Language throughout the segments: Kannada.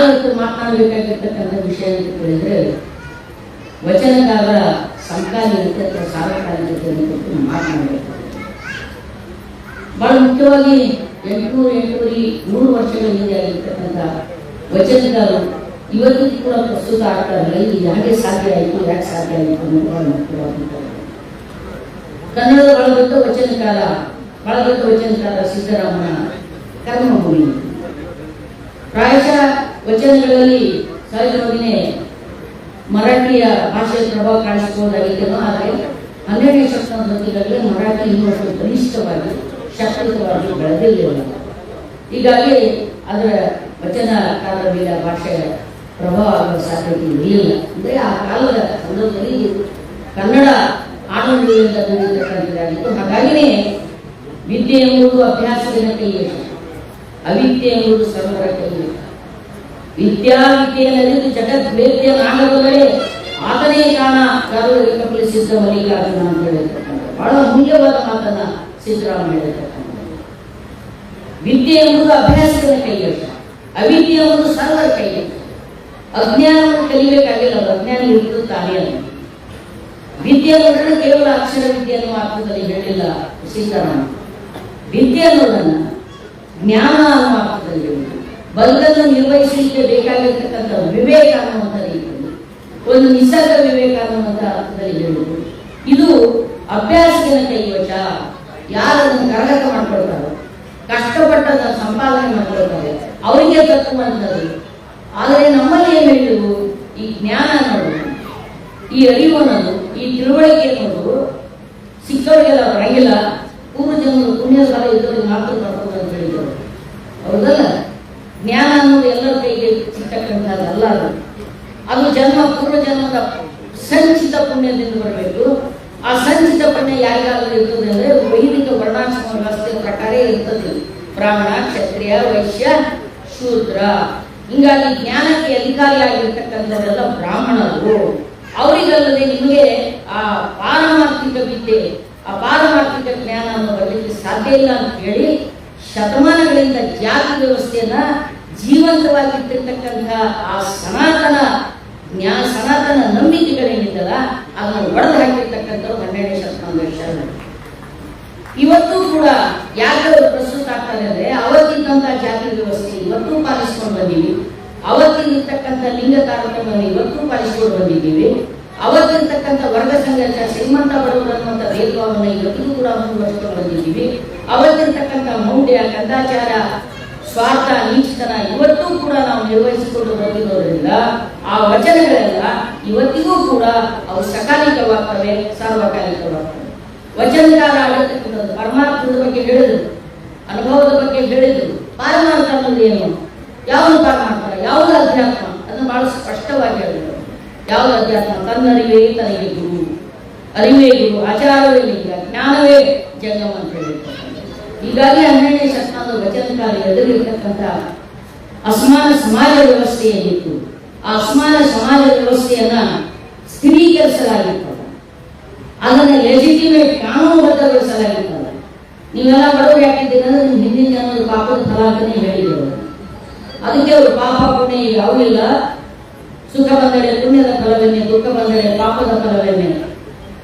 ಇವತ್ತು ಮಾತನಾಡಬೇಕಾಗಿರ್ತಕ್ಕಂಥ ವಿಷಯ ಅಂತ ಕೇಳಿದ್ರೆ ವಚನಕಾರರ ಸಮಕಾಲೀನತೆ ಅಥವಾ ಸಾರ್ವಕಾಲಿಕತೆ ಕುರಿತು ಮಾತನಾಡಬೇಕು. ಬಹಳ ಮುಖ್ಯವಾಗಿ 800 ವರ್ಷಗಳ ಹಿಂದೆ ಆಗಿರ್ತಕ್ಕಂಥ ವಚನಕಾರರು ಇವತ್ತಿಗೂ ಕೂಡ ಪ್ರಸ್ತುತ ಆಗ್ತಾರೆ. ಇದು ಯಾಕೆ ಸಾಧ್ಯ ಆಯಿತು, ಯಾಕೆ ಸಾಧ್ಯ ಆಯಿತು ಅನ್ನೋದು ಬಹಳ ಮುಖ್ಯವಾಗಿರ್ತಾರೆ. ಕನ್ನಡದ ಬಹಳ ದೊಡ್ಡ ವಚನಕಾರ ಸಿದ್ದರಾಮನ ಕರ್ಮಭೂಮಿ. ಪ್ರಾಯಶಃ ವಚನಗಳಲ್ಲಿ ಸಹಜವಾಗಿಯೇ ಮರಾಠಿಯ ಭಾಷೆಯ ಪ್ರಭಾವ ಕಾಣಿಸಬಹುದಾಗಿದ್ದೇನೋ, ಆದರೆ 12ನೇ ಶತಮಾನದಲ್ಲಿ ಮರಾಠಿ ಇನ್ನಷ್ಟು ಬಲಿಷ್ಠವಾಗಿ ಶಕ್ತಿಯುತವಾಗಿ ಬೆಳೆದಿರಲಿಲ್ಲ. ಹೀಗಾಗಿ ಅದರ ವಚನಕಾರರ ಮೇಲೆ ಭಾಷೆಯ ಪ್ರಭಾವ ಆಗುವ ಸಾಧ್ಯತೆ ಇರಲಿಲ್ಲ. ಅಂದರೆ ಆ ಕಾಲದ ಸಂದರ್ಭದಲ್ಲಿ ಕನ್ನಡ ಆಡಳಿತದಿಂದ ದೂರಿರ್ತಕ್ಕಂಥದ್ದಾಗಿತ್ತು. ಹಾಗಾಗಿಯೇ ವಿದ್ಯೆ ಎಂಬುದು ಅಭ್ಯಾಸದಿಂದ ಕೈಯಲ್ಲಿ, ಅವಿದ್ಯೆ ಎಂಬುದು ಸರ್ವರ ಕೈಯಲ್ಲಿ. ವಿದ್ಯಾವಿದ್ಯೆಯಲ್ಲಿ ಜಗದ್ವೇದ್ಯನಾಗಬಲ್ಲೇ ಆತನೇ ಕಾಣ ಕರುಳಿಗೆ ಕಪಿಲಿಸಿದ್ದ ಮಲ್ಲಿಕಾರ್ಜುನ ಅಂತ ಹೇಳಿರ್ತಕ್ಕಂಥ ಬಹಳ ಅಮೂಲ್ಯವಾದ ಮಾತನ್ನ ಸಿದ್ದರಾಮ ಹೇಳಿರ್ತಕ್ಕಂಥ. ವಿದ್ಯೆ ಎಂಬುದು ಅಭ್ಯಾಸದ ಕೈಯಲ್ಲಿ, ಅವಿದ್ಯೆ ಎಂಬುದು ಸರ್ವರ ಕೈಯಲ್ಲಿ. ಅಜ್ಞಾನವನ್ನು ಕಲಿಬೇಕಾಗಿಲ್ಲ, ಅಜ್ಞಾನ ಇರುವುದು ತಾನೇ ಅಲ್ಲ. ವಿದ್ಯೆ ಅನ್ನೋದನ್ನು ಕೇವಲ ಅಕ್ಷರ ವಿದ್ಯೆ ಅನ್ನುವ ಅರ್ಥದಲ್ಲಿ ಹೇಳಿಲ್ಲ ಸಿದ್ದರಾಮ. ವಿದ್ಯೆ ಅನ್ನೋದನ್ನ ಜ್ಞಾನ ಅನ್ನುವ ಅರ್ಥದಲ್ಲಿ ಹೇಳಿಲ್ಲ. ಬದುಕನ್ನು ನಿರ್ವಹಿಸಲಿಕ್ಕೆ ಬೇಕಾಗಿರ್ತಕ್ಕಂಥ ವಿವೇಕ ಅನ್ನುವಂಥ ರೀತಿಯಲ್ಲಿ, ಒಂದು ನಿಸರ್ಗ ವಿವೇಕ ಅನ್ನುವಂಥ ಅರ್ಥದಲ್ಲಿ ಹೇಳುವುದು. ಇದು ಅಭ್ಯಾಸದ ಕೈವಶ. ಯಾರನ್ನು ಕರಗತ ಮಾಡ್ಕೊಳ್ತಾರೋ, ಕಷ್ಟಪಟ್ಟದ ಸಂಪಾದನೆ ಮಾಡ್ಕೊಳ್ತಾರೆ, ಅವರಿಗೆ ತಕ್ಕುವಂಥದ್ದು. ಆದರೆ ನಮ್ಮಲ್ಲಿ ಏನು ಹೇಳಿದ್ರು, ಈ ಜ್ಞಾನ ಅನ್ನೋದು, ಈ ಅರಿವು ಅನ್ನೋದು, ಈ ತಿಳುವಳಿಕೆ ಅನ್ನೋದು ಸಿಕ್ಕವರಿಗೆಲ್ಲ ಬರಂಗಿಲ್ಲ. ಪೂರ್ವ ಜನ್ಮದ ಪುಣ್ಯದ ಫಲ ಇದ್ದವರಿಗೆ ಮಾತ್ರ ಬರ್ತದೆ ಅಂತ ಹೇಳಿದರು. ಹೌದಲ್ಲ? ಜ್ಞಾನ ಅನ್ನೋದು ಎಲ್ಲರ ಕೈಗೆ ಸಿಗ್ತಕ್ಕಂಥದ್ದಲ್ಲ. ಅದು ಪೂರ್ವ ಜನ್ಮದ ಸಂಚಿತ ಪುಣ್ಯದಿಂದ ಬರಬೇಕು. ಆ ಸಂಚಿತ ಪುಣ್ಯ ಯಾರಿಗಾದ್ರೂ ಇರ್ತದೆ ಅಂದ್ರೆ ವೈದಿಕ ವರ್ಣಾಶ್ರಮ ವ್ಯವಸ್ಥೆಯ ಪ್ರಕಾರ ಇರ್ತದೆ. ಬ್ರಾಹ್ಮಣ, ಕ್ಷತ್ರಿಯ, ವೈಶ್ಯ, ಶೂದ್ರ. ಹಿಂಗಾಗಿ ಜ್ಞಾನಕ್ಕೆ ಅಧಿಕಾರಿಯಾಗಿರ್ತಕ್ಕಂಥವರೆಲ್ಲ ಬ್ರಾಹ್ಮಣರು. ಅವರಿಗಲ್ಲದೆ ನಿಮಗೆ ಆ ಪಾರಮಾರ್ಥಿಕ ವಿದ್ಯೆ, ಆ ಪಾರಮಾರ್ಥಿಕ ಜ್ಞಾನವನ್ನು ಬರಲಿಕ್ಕೆ ಸಾಧ್ಯ ಇಲ್ಲ ಅಂತ ಹೇಳಿ ಶತಮಾನಗಳಿಂದ ಜಾತಿ ವ್ಯವಸ್ಥೆಯನ್ನ ಜೀವಂತವಾಗಿಟ್ಟಿರ್ತಕ್ಕಂಥ ಆ ಸನಾತನ ನಂಬಿಕೆಗಳೇನಿದ್ದಲ್ಲ ಅದನ್ನು ಒಡೆದು ಹಾಕಿರ್ತಕ್ಕಂಥವ್ರು 12ನೇ ಶತಮಾನದ ಶರಣ. ಇವತ್ತು ಕೂಡ ಯಾಕೆ ಪ್ರಸ್ತುತ ಆಗ್ತಾರೆ ಅಂದ್ರೆ, ಅವತ್ತಿದ್ದಂಥ ಜಾತಿ ವ್ಯವಸ್ಥೆ ಇವತ್ತು ಪಾಲಿಸ್ಕೊಂಡು ಬಂದೀವಿ. ಅವತ್ತಿರ್ತಕ್ಕಂಥ ಲಿಂಗ ತಾರತಮ್ಯವನ್ನು ಇವತ್ತು ಪಾಲಿಸಿಕೊಂಡು ಬಂದಿದ್ದೀವಿ. ಅವತ್ತಿರ್ತಕ್ಕಂಥ ವರ್ಗ ಸಂಘರ್ಷ, ಶ್ರೀಮಂತ ಬಡವರು ಅನ್ನುವಂಥ ಭೇದಭಾವವನ್ನು ಇವತ್ತಿಗೂ ಕೂಡ ಮುಂದುವರಿಸಿಕೊಂಡು ಬಂದಿದ್ದೀವಿ. ಅವತ್ತಿರ್ತಕ್ಕಂಥ ಮೌಢ್ಯ, ಕಂದಾಚಾರ, ಸ್ವಾರ್ಥ, ನೀಚತನ ಇವತ್ತೂ ಕೂಡ ನಾವು ನಿರ್ವಹಿಸಿಕೊಂಡು ಬಂದಿರೋದ್ರಿಂದ ಆ ವಚನಗಳೆಲ್ಲ ಇವತ್ತಿಗೂ ಕೂಡ ಅವು ಸಕಾಲಿಕವಾಗ್ತವೆ, ಸಾರ್ವಕಾಲಿಕವಾಗ್ತವೆ. ವಚನಕಾರ ಆಗಿರ್ತಕ್ಕಂಥದ್ದು ಪರಮಾರ್ಥದ ಬಗ್ಗೆ ಹೇಳಿದ್ರು, ಅನುಭವದ ಬಗ್ಗೆ ಹೇಳಿದ್ರು. ಪಾರಮಾರ್ಥ ಅನ್ನೋದು ಏನು, ಯಾವುದು ಪಾರಮಾರ್ಥ, ಯಾವುದು ಅಧ್ಯಾತ್ಮ, ಅದನ್ನು ಬಹಳ ಸ್ಪಷ್ಟವಾಗಿ ಹೇಳಿದ್ರು. ಯಾವುದು ಅಧ್ಯಾತ್ಮ? ತನ್ನರಿವೇ ತನಗೆ ಗುರು, ಅರಿವೇ ಗುರು, ಆಚಾರವೇ ಲಿಂಗ, ಜ್ಞಾನವೇ ಜಂಗಮ ಅಂತ ಹೇಳಿರ್ತಕ್ಕಂಥ. ಹೀಗಾಗಿ 12ನೇ ಶತಮಾನದ ವಚನಕಾರಿ ಎದುರಿರ್ತಕ್ಕಂಥ ಅಸಮಾನ ಸಮಾಜ ವ್ಯವಸ್ಥೆ ಏನಿತ್ತು, ಆ ಅಸಮಾನ ಸಮಾಜ ವ್ಯವಸ್ಥೆಯನ್ನ ಸ್ಥಿರೀಕರಿಸಲಾಗಿರ್ತದೆ. ಅದನ್ನ ಲೆಜಿಟಿಮೇಟ್ ಕಾನೂನುಬದ್ಧಗೊಳಿಸಲಾಗಿರ್ತದೆ. ನೀವೆಲ್ಲ ಬಡವರು ಯಾಕಿದ್ದೀರ ಅಂದ್ರೆ ನಿಮ್ಮ ಹಿಂದಿನ ಜನ್ಮದ ಪಾಪದ ಫಲ ಅಂತಾನೆ ಹೇಳಿದ್ರು. ಅದಕ್ಕೆ ಅವರು ಪಾಪ ಪುಣ್ಯ ಯಾವಿಲ್ಲ, ಸುಖ ಬಂದರೆ ಪುಣ್ಯದ ಫಲವೇನೆ, ದುಃಖ ಬಂದರೆ ಪಾಪದ ಫಲವೇನೆ.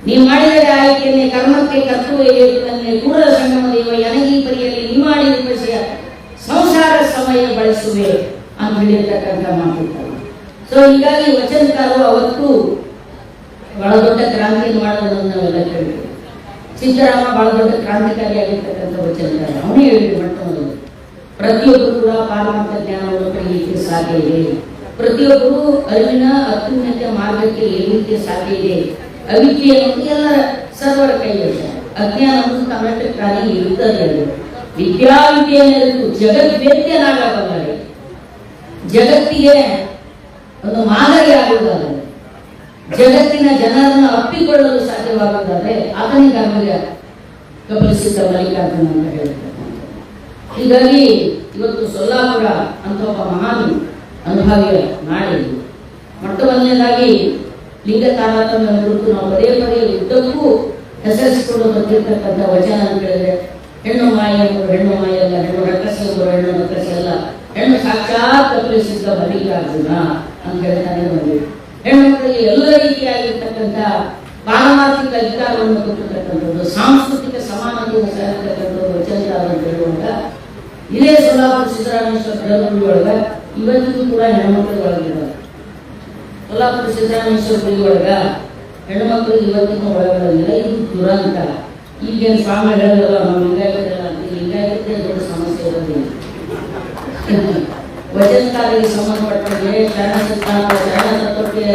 ನೀವು ಮಾಡಿದರೆ ಆಯ್ಕೆಯನ್ನೇ, ಕರ್ಮಕ್ಕೆ ಕರ್ತವ್ಯ ಏರುತ್ತನ್ನೇ, ಕೂಡಲ ಸಂಗಮ ದೇವ ಯನಗಿ ಪರಿಯಲ್ಲಿ ನೀ ಮಾಡಿ ರೂಪಿಸಿಯ ಸಂಸಾರ ಸಮಯ ಬಳಸುವೆ ಅಂತ ಹೇಳಿರ್ತಕ್ಕಂಥ ಮಾತಿರ್ತಾರೆ. ಸೊ ಹೀಗಾಗಿ ವಚನಕಾರರು ಅವತ್ತು ಬಹಳ ದೊಡ್ಡ ಕ್ರಾಂತಿಯನ್ನು ಮಾಡೋದನ್ನು ನಾವೆಲ್ಲ ಕೇಳಿದ್ವಿ. ಸಿದ್ದರಾಮ ಬಹಳ ದೊಡ್ಡ ಕ್ರಾಂತಿಕಾರಿಯಾಗಿರ್ತಕ್ಕಂಥ ವಚನಕಾರ. ಅವನೇ ಹೇಳಿದ್ರು ಮೊಟ್ಟ ಮೊದಲು, ಪ್ರತಿಯೊಬ್ಬರು ಕೂಡ ಪಾರಮಾರ್ಥ ಜ್ಞಾನವನ್ನು ಪಡೆಯಲಿಕ್ಕೆ ಸಾಧ್ಯ ಇದೆ. ಪ್ರತಿಯೊಬ್ಬರು ಅರಿವಿನ ಅತ್ಯುನ್ನತ ಮಾರ್ಗಕ್ಕೆ ಏರಲಿಕ್ಕೆ ಸಾಧ್ಯ ಇದೆ. ಅವಿದ್ಯೆ ಅನ್ನೋದು ಎಲ್ಲರ ಸರ್ವರ ಕೈಯಲ್ಲಿ, ಅಜ್ಞಾನ ಅನ್ನೋದು ಕರ್ನಾಟಕಕ್ಕಾಗಿ ಇರುತ್ತದೆ. ವಿದ್ಯಾವಿದ್ಯೆಯನ್ನು ಜಗದ್ವೇದ್ಯನಾಗಬಲ್ಲರೆ, ಜಗತ್ತಿಗೆ ಒಂದು ಮಾದರಿ ಆಗುವುದಲ್ಲ, ಜಗತ್ತಿನ ಜನರನ್ನು ಅಪ್ಪಿಕೊಳ್ಳಲು ಸಾಧ್ಯವಾಗುವುದಾದ್ರೆ ಆತನಿಗೆ ನಮಗೆ ಕಪಿಲಿಸಿದ್ದ ಮಲ್ಲಿಕಾರ್ಜುನ ಅಂತ ಹೇಳ್ತಾರೆ. ಹೀಗಾಗಿ ಇವತ್ತು ಸೊಲ್ಲಾಪುರ ಅಂತ ಒಬ್ಬ ಮಹಾನ್ ಅನುಭವಿಯ ನಾಡಿದ್ದು. ಮೊಟ್ಟ ಮೊದಲನೇದಾಗಿ ಲಿಂಗ ತಾರತಮ್ಯ ಕುರಿತು ನಾವು ಪದೇ ಪದೇ ಉದ್ದಕ್ಕೂ ಹೆಸರಿಸಿಕೊಂಡು ಬಂದಿರತಕ್ಕಂಥ ವಚನ ಅಂತ ಹೇಳಿದ್ರೆ, ಹೆಣ್ಣು ಮಾಯ ಎಂಬುದು ಹೆಣ್ಣು ಮಾಯ ಅಲ್ಲ, ಹೆಣ್ಣು ರಕ್ಕಸಿ ಎಂಬುದು ಹೆಣ್ಣು ರಕ್ಕಸಿ ಅಲ್ಲ, ಹೆಣ್ಣು ಸಾಕ್ಷಾತ್ ಕಪಿಲಿಸಿದ್ದ ಮಲ್ಲಿಕಾರ್ಜುನ ಅಂತ ಹೇಳ್ತಾನೆ ಬಂದಿದೆ. ಹೆಣ್ಮಕ್ಳಿಗೆ ಎಲ್ಲ ರೀತಿಯಾಗಿರ್ತಕ್ಕಂಥ ಪಾರಮಾರ್ಥಿಕ ಅಧಿಕಾರವನ್ನು ಕೊಟ್ಟಿರ್ತಕ್ಕಂಥದ್ದು, ಸಾಂಸ್ಕೃತಿಕ ಸಮಾನತೆಯನ್ನು ಸೇರತಕ್ಕಂಥದ್ದು ವಚನಕಾರ ಅಂತ ಹೇಳುವಾಗ ಇದೇ ಸೊಲ್ಲಾಪುರ ಸಿದ್ದರಾಮೇಶ್ವರ ಗುಡಿ ಒಳಗ ಇವತ್ತಿಗೂ ಕೂಡ ಹೆಣ್ಮಕ್ಳಿಗೆ ಒಳಗಿದ್ದಾರೆ. ಸೊಲ್ಲಾಪುರ ಸಿದ್ದರಾಮೇಶ್ವರ ಗುಡಿ ಒಳಗ ಹೆಣ್ಮಕ್ಳಿಗೆ ಇವತ್ತಿಗೂ ಒಳಗಿಲ್ಲ. ಇದು ದುರಂತ. ಈಗೇನು ಸ್ವಾಮಿ ಹೇಳಿದ್ರಲ್ಲ ನಾವು ಲಿಂಗಾಯತಲ್ಲ ಅಂತ, ಲಿಂಗಾಯತಕ್ಕೆ ದೊಡ್ಡ ಸಮಸ್ಯೆ ಇರೋದಿಲ್ಲ. ವಚನಕಾರರಿಗೆ ಸಂಬಂಧಪಟ್ಟಂಗೆ ಶರಣ ಸಿದ್ಧಾಂತ ಶರಣ ತತ್ವಕ್ಕೆ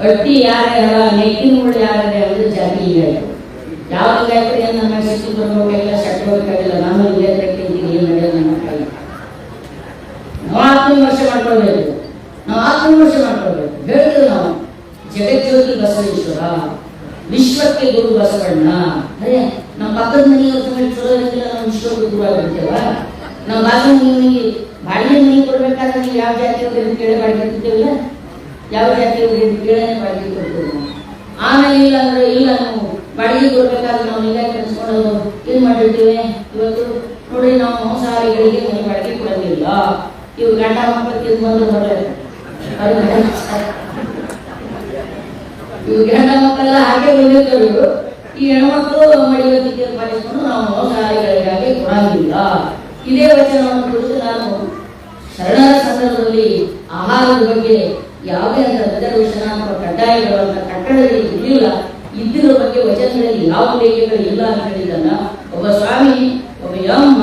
ಅಡ್ಡಿ ಯಾರೇ ಅಲ್ಲ, ನೆಕ್ಕಿನ ಮುಳ್ಳು ಯಾರೇ ಅಂದ್ರೆ ಜಾತಿ ಲಿಂಗಾಯತ. ಯಾವ ಲಿಂಗಾಯತರಿಗೆ ನನ್ನ ಶಕ್ತಿ ಬರ್ಬೇಕಾಗಿಲ್ಲ, ಶಕ್ತಿ ಬೇಕಾಗಿಲ್ಲ, ನಾನು ಲಿಂಗಾಯತಕ್ಕೆ ಏನು ನಡೆಯೋದು ನನ್ನ ಕೈ. ನಾವು ಆತ್ಮವಿಮರ್ಶೆ ಮಾಡ್ಕೊಳ್ಬೇಕು, ಹೇಳಿದ್ರು ನಾವು ಜಗಜ್ಯೋತಿ ಬಸವೇಶ್ವರ, ವಿಶ್ವಕ್ಕೆ ಗುರು ಬಸವಣ್ಣ. ಅದೇ ನಮ್ಮ ಪಕ್ಕದ ಮನೆಯವ್ರ ಚಲೋ ಇರೋದಿಲ್ಲ, ನಾವು ವಿಶ್ವಕ್ಕೆ ಗುರು ಆಗಿರ್ತೇವ. ನಾವು ಬಾಜು ಮನೆಗೆ ಬಾಡಿಗೆ ಮನೆ ಕೊಡ್ಬೇಕಾದ್ರೆ ನೀವು ಯಾವ ಜಾತಿಯವ್ರಿಗೆ ಕೇಳಿ ಬಾಡಿಗೆ ಕೊಡ್ತೀವಿಲ್ಲ, ಯಾವ ಜಾತಿಯವ್ರಿಗೆ ಕೇಳನೆ ಬಾಡಿಗೆ ಕೊಡ್ತೀವಿ. ಆಮೇಲೆ ಇಲ್ಲ ಅಂದ್ರೆ ಇಲ್ಲ, ನಾವು ಬಾಡಿಗೆ ಕೊಡ್ಬೇಕಾದ್ರೆ ನಾವು ಈಗ ಕನ್ಸ್ಕೊಂಡು ಏನ್ ಮಾಡಿರ್ತೀವಿ. ಇವತ್ತು ನೋಡಿ, ನಾವು ಮಾಂಸಾಹಾರಿಗಳಿಗೆ ಮನೆ ಬಾಡಿಗೆ ಕೊಡೋದಿಲ್ಲ. ಇವು ಗಂಡ ಮಕ್ಕಳು ತಿಂದು ಬಂದು ಬರಲ್ಲ, ಇವು ಗಂಡ ಮಕ್ಕಳೆಲ್ಲ ಹಾಗೆ ಬಂದಿರ್ತಾರೆ. ಈ ಹೆಣ್ಮಕ್ಳು ಮಡಿವತಿಗೆ ಪಾಲಿಸ್ಕೊಂಡು ನಾವು ಮಾಂಸಾಹಾರಿಗಳಿಗಾಗಿ ಕೊಡೋದಿಲ್ಲ. ಇದೇ ವಚನವನ್ನು ಕುರಿತು ನಾನು ಶರಣರ ಸಂದರ್ಭದಲ್ಲಿ ಆಹಾರದ ಬಗ್ಗೆ ಯಾವುದೇ ಅಂತ ರಿಸರ್ವೇಷನ್ ಅಥವಾ ಕಡ್ಡಾಯಗಳಂತ ಕಟ್ಟಡದಲ್ಲಿ ಇರಲಿಲ್ಲ. ಇದ್ದಿರೋ ಬಗ್ಗೆ ವಚನಗಳಲ್ಲಿ ಯಾವ ಉಲ್ಲೇಖಗಳು ಇಲ್ಲ ಅಂತ ಹೇಳಿದನ್ನ ಒಬ್ಬ ಸ್ವಾಮಿ, ಒಬ್ಬ ಯಮ್ಮ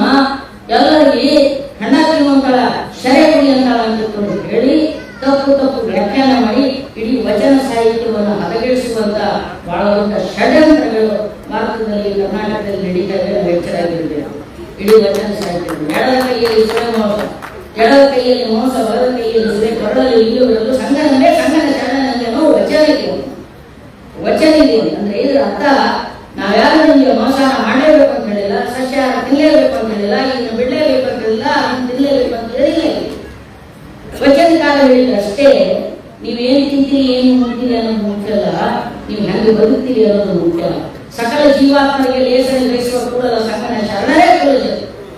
ಎಲ್ಲರಿಗೆ ಹಣ ತಿನ್ನುವಂತಳ ಶರೆ ಕುಡಿಯಂತಳ ಅಂತ ಹೇಳಿ ತಪ್ಪು ವ್ಯಾಖ್ಯಾನ ಮಾಡಿ ಇಡೀ ವಚನ ಸಾಹಿತ್ಯವನ್ನು ಹದಗೆಡಿಸುವಂತ ಬಹಳ ದೊಡ್ಡ ಷಡ್ಯಂತ್ರಗಳು ಭಾರತದಲ್ಲಿ ಕರ್ನಾಟಕದಲ್ಲಿ ನಡೀತಾ ಇದೆ. ಎಚ್ಚರಾಗಿರಬೇಕು. ಇಡೀ ವಚನ ಸಾಹಿತ್ಯ ಎಡದ ಕೈಯಲ್ಲಿ ಸ್ವಯಂಮೋಸ, ಎಡದ ಕೈಯಲ್ಲಿ ಮೋಸ, ಬರದ ಕೈಯಲ್ಲಿ ಸುರೆ, ಕೊರಳಲ್ಲಿ ಇಲ್ಲಿವರೆಗೂ ಸಂಗನವೇ ಸಂಗನ ಶರಣನಂತೆ ವಚನ ಇದೆ. ಅಂದ್ರೆ ಇದರ ಅರ್ಥ ನಾವ್ಯಾರು ನಿಮಗೆ ಮೋಸಾನ ಮಾಡಲೇಬೇಕು ಅಂತ ಹೇಳಿಲ್ಲ, ಸಸ್ಯಾಹಾರ ತಿನ್ನಲೇಬೇಕು ಅಂತ ಹೇಳಿಲ್ಲ, ಇದನ್ನು ಬಿಡಲೇಬೇಕು ಅಂತ ಹೇಳಿಲ್ಲ, ಅದನ್ನು ತಿನ್ನಲೇಬೇಕು ಅಂತ ಹೇಳಿಲ್ಲ. ವಚನಕಾರ ಹೇಳಿದ್ರೆ ಅಷ್ಟೇ, ನೀವೇನು ತಿಂತೀರಿ ಏನು ಮುಗ್ತೀರಿ ಅನ್ನೋದು ಮುಖ್ಯ ಅಲ್ಲ, ನೀವು ಹೆಂಗೆ ಬದುಕ್ತೀರಿ ಅನ್ನೋದು ಮುಖ್ಯ. ಸಕಲ ಜೀವಾತ್ಮರಿಗೆ ಲೇಸ ಗ್ರಹಿಸುವ ಕೂಡಲ ಸಂಗನ ಶರಣರೇ ಕೊಡಲು.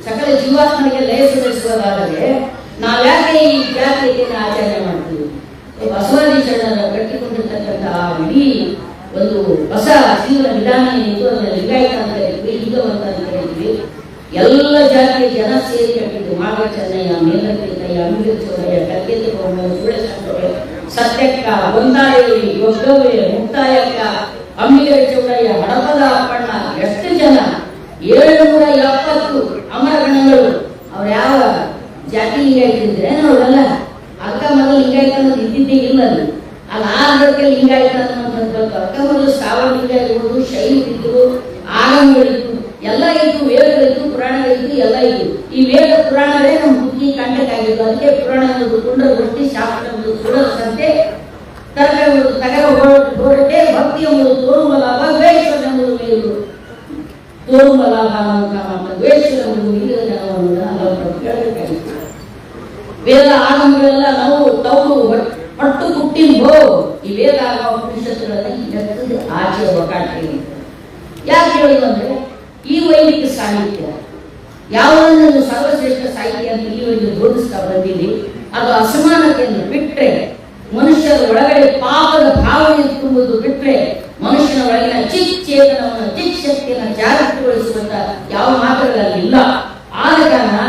ಸಕಲ ಜೀವಾತ್ಮರಿಗೆ ಲೇಸ ಗ್ರಹಿಸುವುದಾದರೆ ನಾವ್ಯಾಕೆ ಈ ಜಾತಿಯನ್ನು ಆಚರಣೆ ಮಾಡ್ತೀವಿ? ಬಸವಾದಿ ಶರಣರ ಕಟ್ಟಿಕೊಂಡಿರ್ತಕ್ಕಂಥ ಆ ಇಡೀ ಒಂದು ಹೊಸ ಜೀವನ ವಿಧಾನ ಏನಿತ್ತು ಅದನ್ನ ಲಿಂಗಾಯತ ಅಂತ ಕರಿತೀವಿ, ಹಿಂದವಂತ ಅಂತ ಕರಿತೀವಿ. ಎಲ್ಲ ಜಾತಿಯ ಜನ ಸೇರಿ ಕಟ್ಟಿದ್ದು ಮಾಗ ಚೆನ್ನಯ್ಯ, ಮೇಲಕ್ಕಯ್ಯ, ಅಂಬಿಗರ ಚೌಡಯ್ಯ, ಕಲ್ಕೆತ್ತಿ ಗೌಡ, ಸುಳೇಶಂಕರಯ್ಯ, ಸತ್ಯಕ್ಕ, ಒಂದಾಳಿ, ಒಗ್ಗವ್ವೆ, ಮುಕ್ತಾಯಕ್ಕ, ಅಂಬಿಗರ ಚೌಡಯ್ಯ, ಹಡಪದ ಅಪ್ಪಣ್ಣ, ಎಷ್ಟು ಜನ, 770 ಅಮರಗಣಗಳು. ಅವ್ರು ಯಾವ ಜಾತಿ ಲಿಂಗಾಯತ ಇದ್ರೆ ಅವರೆಲ್ಲ ಅಕ್ಕ ಮೊದಲು ಲಿಂಗಾಯತ ಅನ್ನೋದು ಇದ್ದಿದ್ದೇ ಇಲ್ಲ. ಅಲ್ಲಿ ಆರ್ಗಕ್ಕೆ ಲಿಂಗಾಯತ ಅನ್ನೋದು ಅಕ್ಕ ಮೊದಲು ಸಾವಯವ ಲಿಂಗಾಯತ ಇರ್ಬೋದು, ಶೈಲಿ ಇದ್ರು, ಆಗಮಗಳಿತ್ತು, ಎಲ್ಲ ಇತ್ತು, ವೇದಗಳಿತ್ತು, ಪುರಾಣಗಳಿತ್ತು, ಎಲ್ಲ ಇತ್ತು. ಈ ವೇದ ಪುರಾಣವೇ ನಮ್ಮ ಬುದ್ಧಿ ಕಂಟಕ್ಕಾಗಿತ್ತು. ಅದಕ್ಕೆ ಪುರಾಣ ಅನ್ನೋದು ಕುಂಡ ವೃತ್ತಿ, ಶಾಸ್ತ್ರ ಅನ್ನೋದು ಸುಡದ ಸಂತೆ, ತರಕ ಎಂಬುದು ತಗರ ಹೊರಟೆ, ಭಕ್ತಿ ಎಂಬುದು ತೋರುವ ಲಾಭ, ದ್ವೇಷ ಎಂಬುದು ಮೇಲು ತೋರುವ ಲಾಭ ಅಂತ ದ್ವೇಷ ಎಂಬುದು ಮೀರಿದ ಜನವನ್ನು ಹಲವು ಕೇಳಬೇಕಾಗಿತ್ತು. ವೇದ ಆಗಮಗಳೆಲ್ಲ ನಾವು ತೌಡು ಪಟ್ಟು ಹುಟ್ಟಿಂಬೋ ಈ ವೇದ ಆಗಮ ಉಪನಿಷತ್ತುಗಳಲ್ಲಿ ಆಚೆ ಒಕ್ಕಾಟಿ. ಯಾಕೆ ಹೇಳಿದಂದ್ರೆ ಈ ವೈದಿಕ ಸಾಹಿತ್ಯ ಯಾವುದನ್ನು ಸರ್ವಶ್ರೇಷ್ಠ ಸಾಹಿತ್ಯ ಅಂತ ಈವರೆಗೆ ಬೋಧಿಸ್ತಾ ಬಂದಿದೆ. ಅದು ಅಸಮಾನತೆಯನ್ನು ಬಿಟ್ಟರೆ, ಮನುಷ್ಯರ ಒಳಗಡೆ ಪಾಪದ ಭಾವನೆ ತುಂಬುವುದು ಬಿಟ್ಟರೆ, ಮನುಷ್ಯನ ಒಳಗಿನ ಚಿಚ್ಚೇತನವನ್ನು ಚಿಚ್ಚಕ್ತಿಯನ್ನು ಜಾಗೃತಿಗೊಳಿಸುವಂತ ಯಾವ ಮಾತುಗಳಲ್ಲಿ ಇಲ್ಲ. ಆದ ಕಾರಣ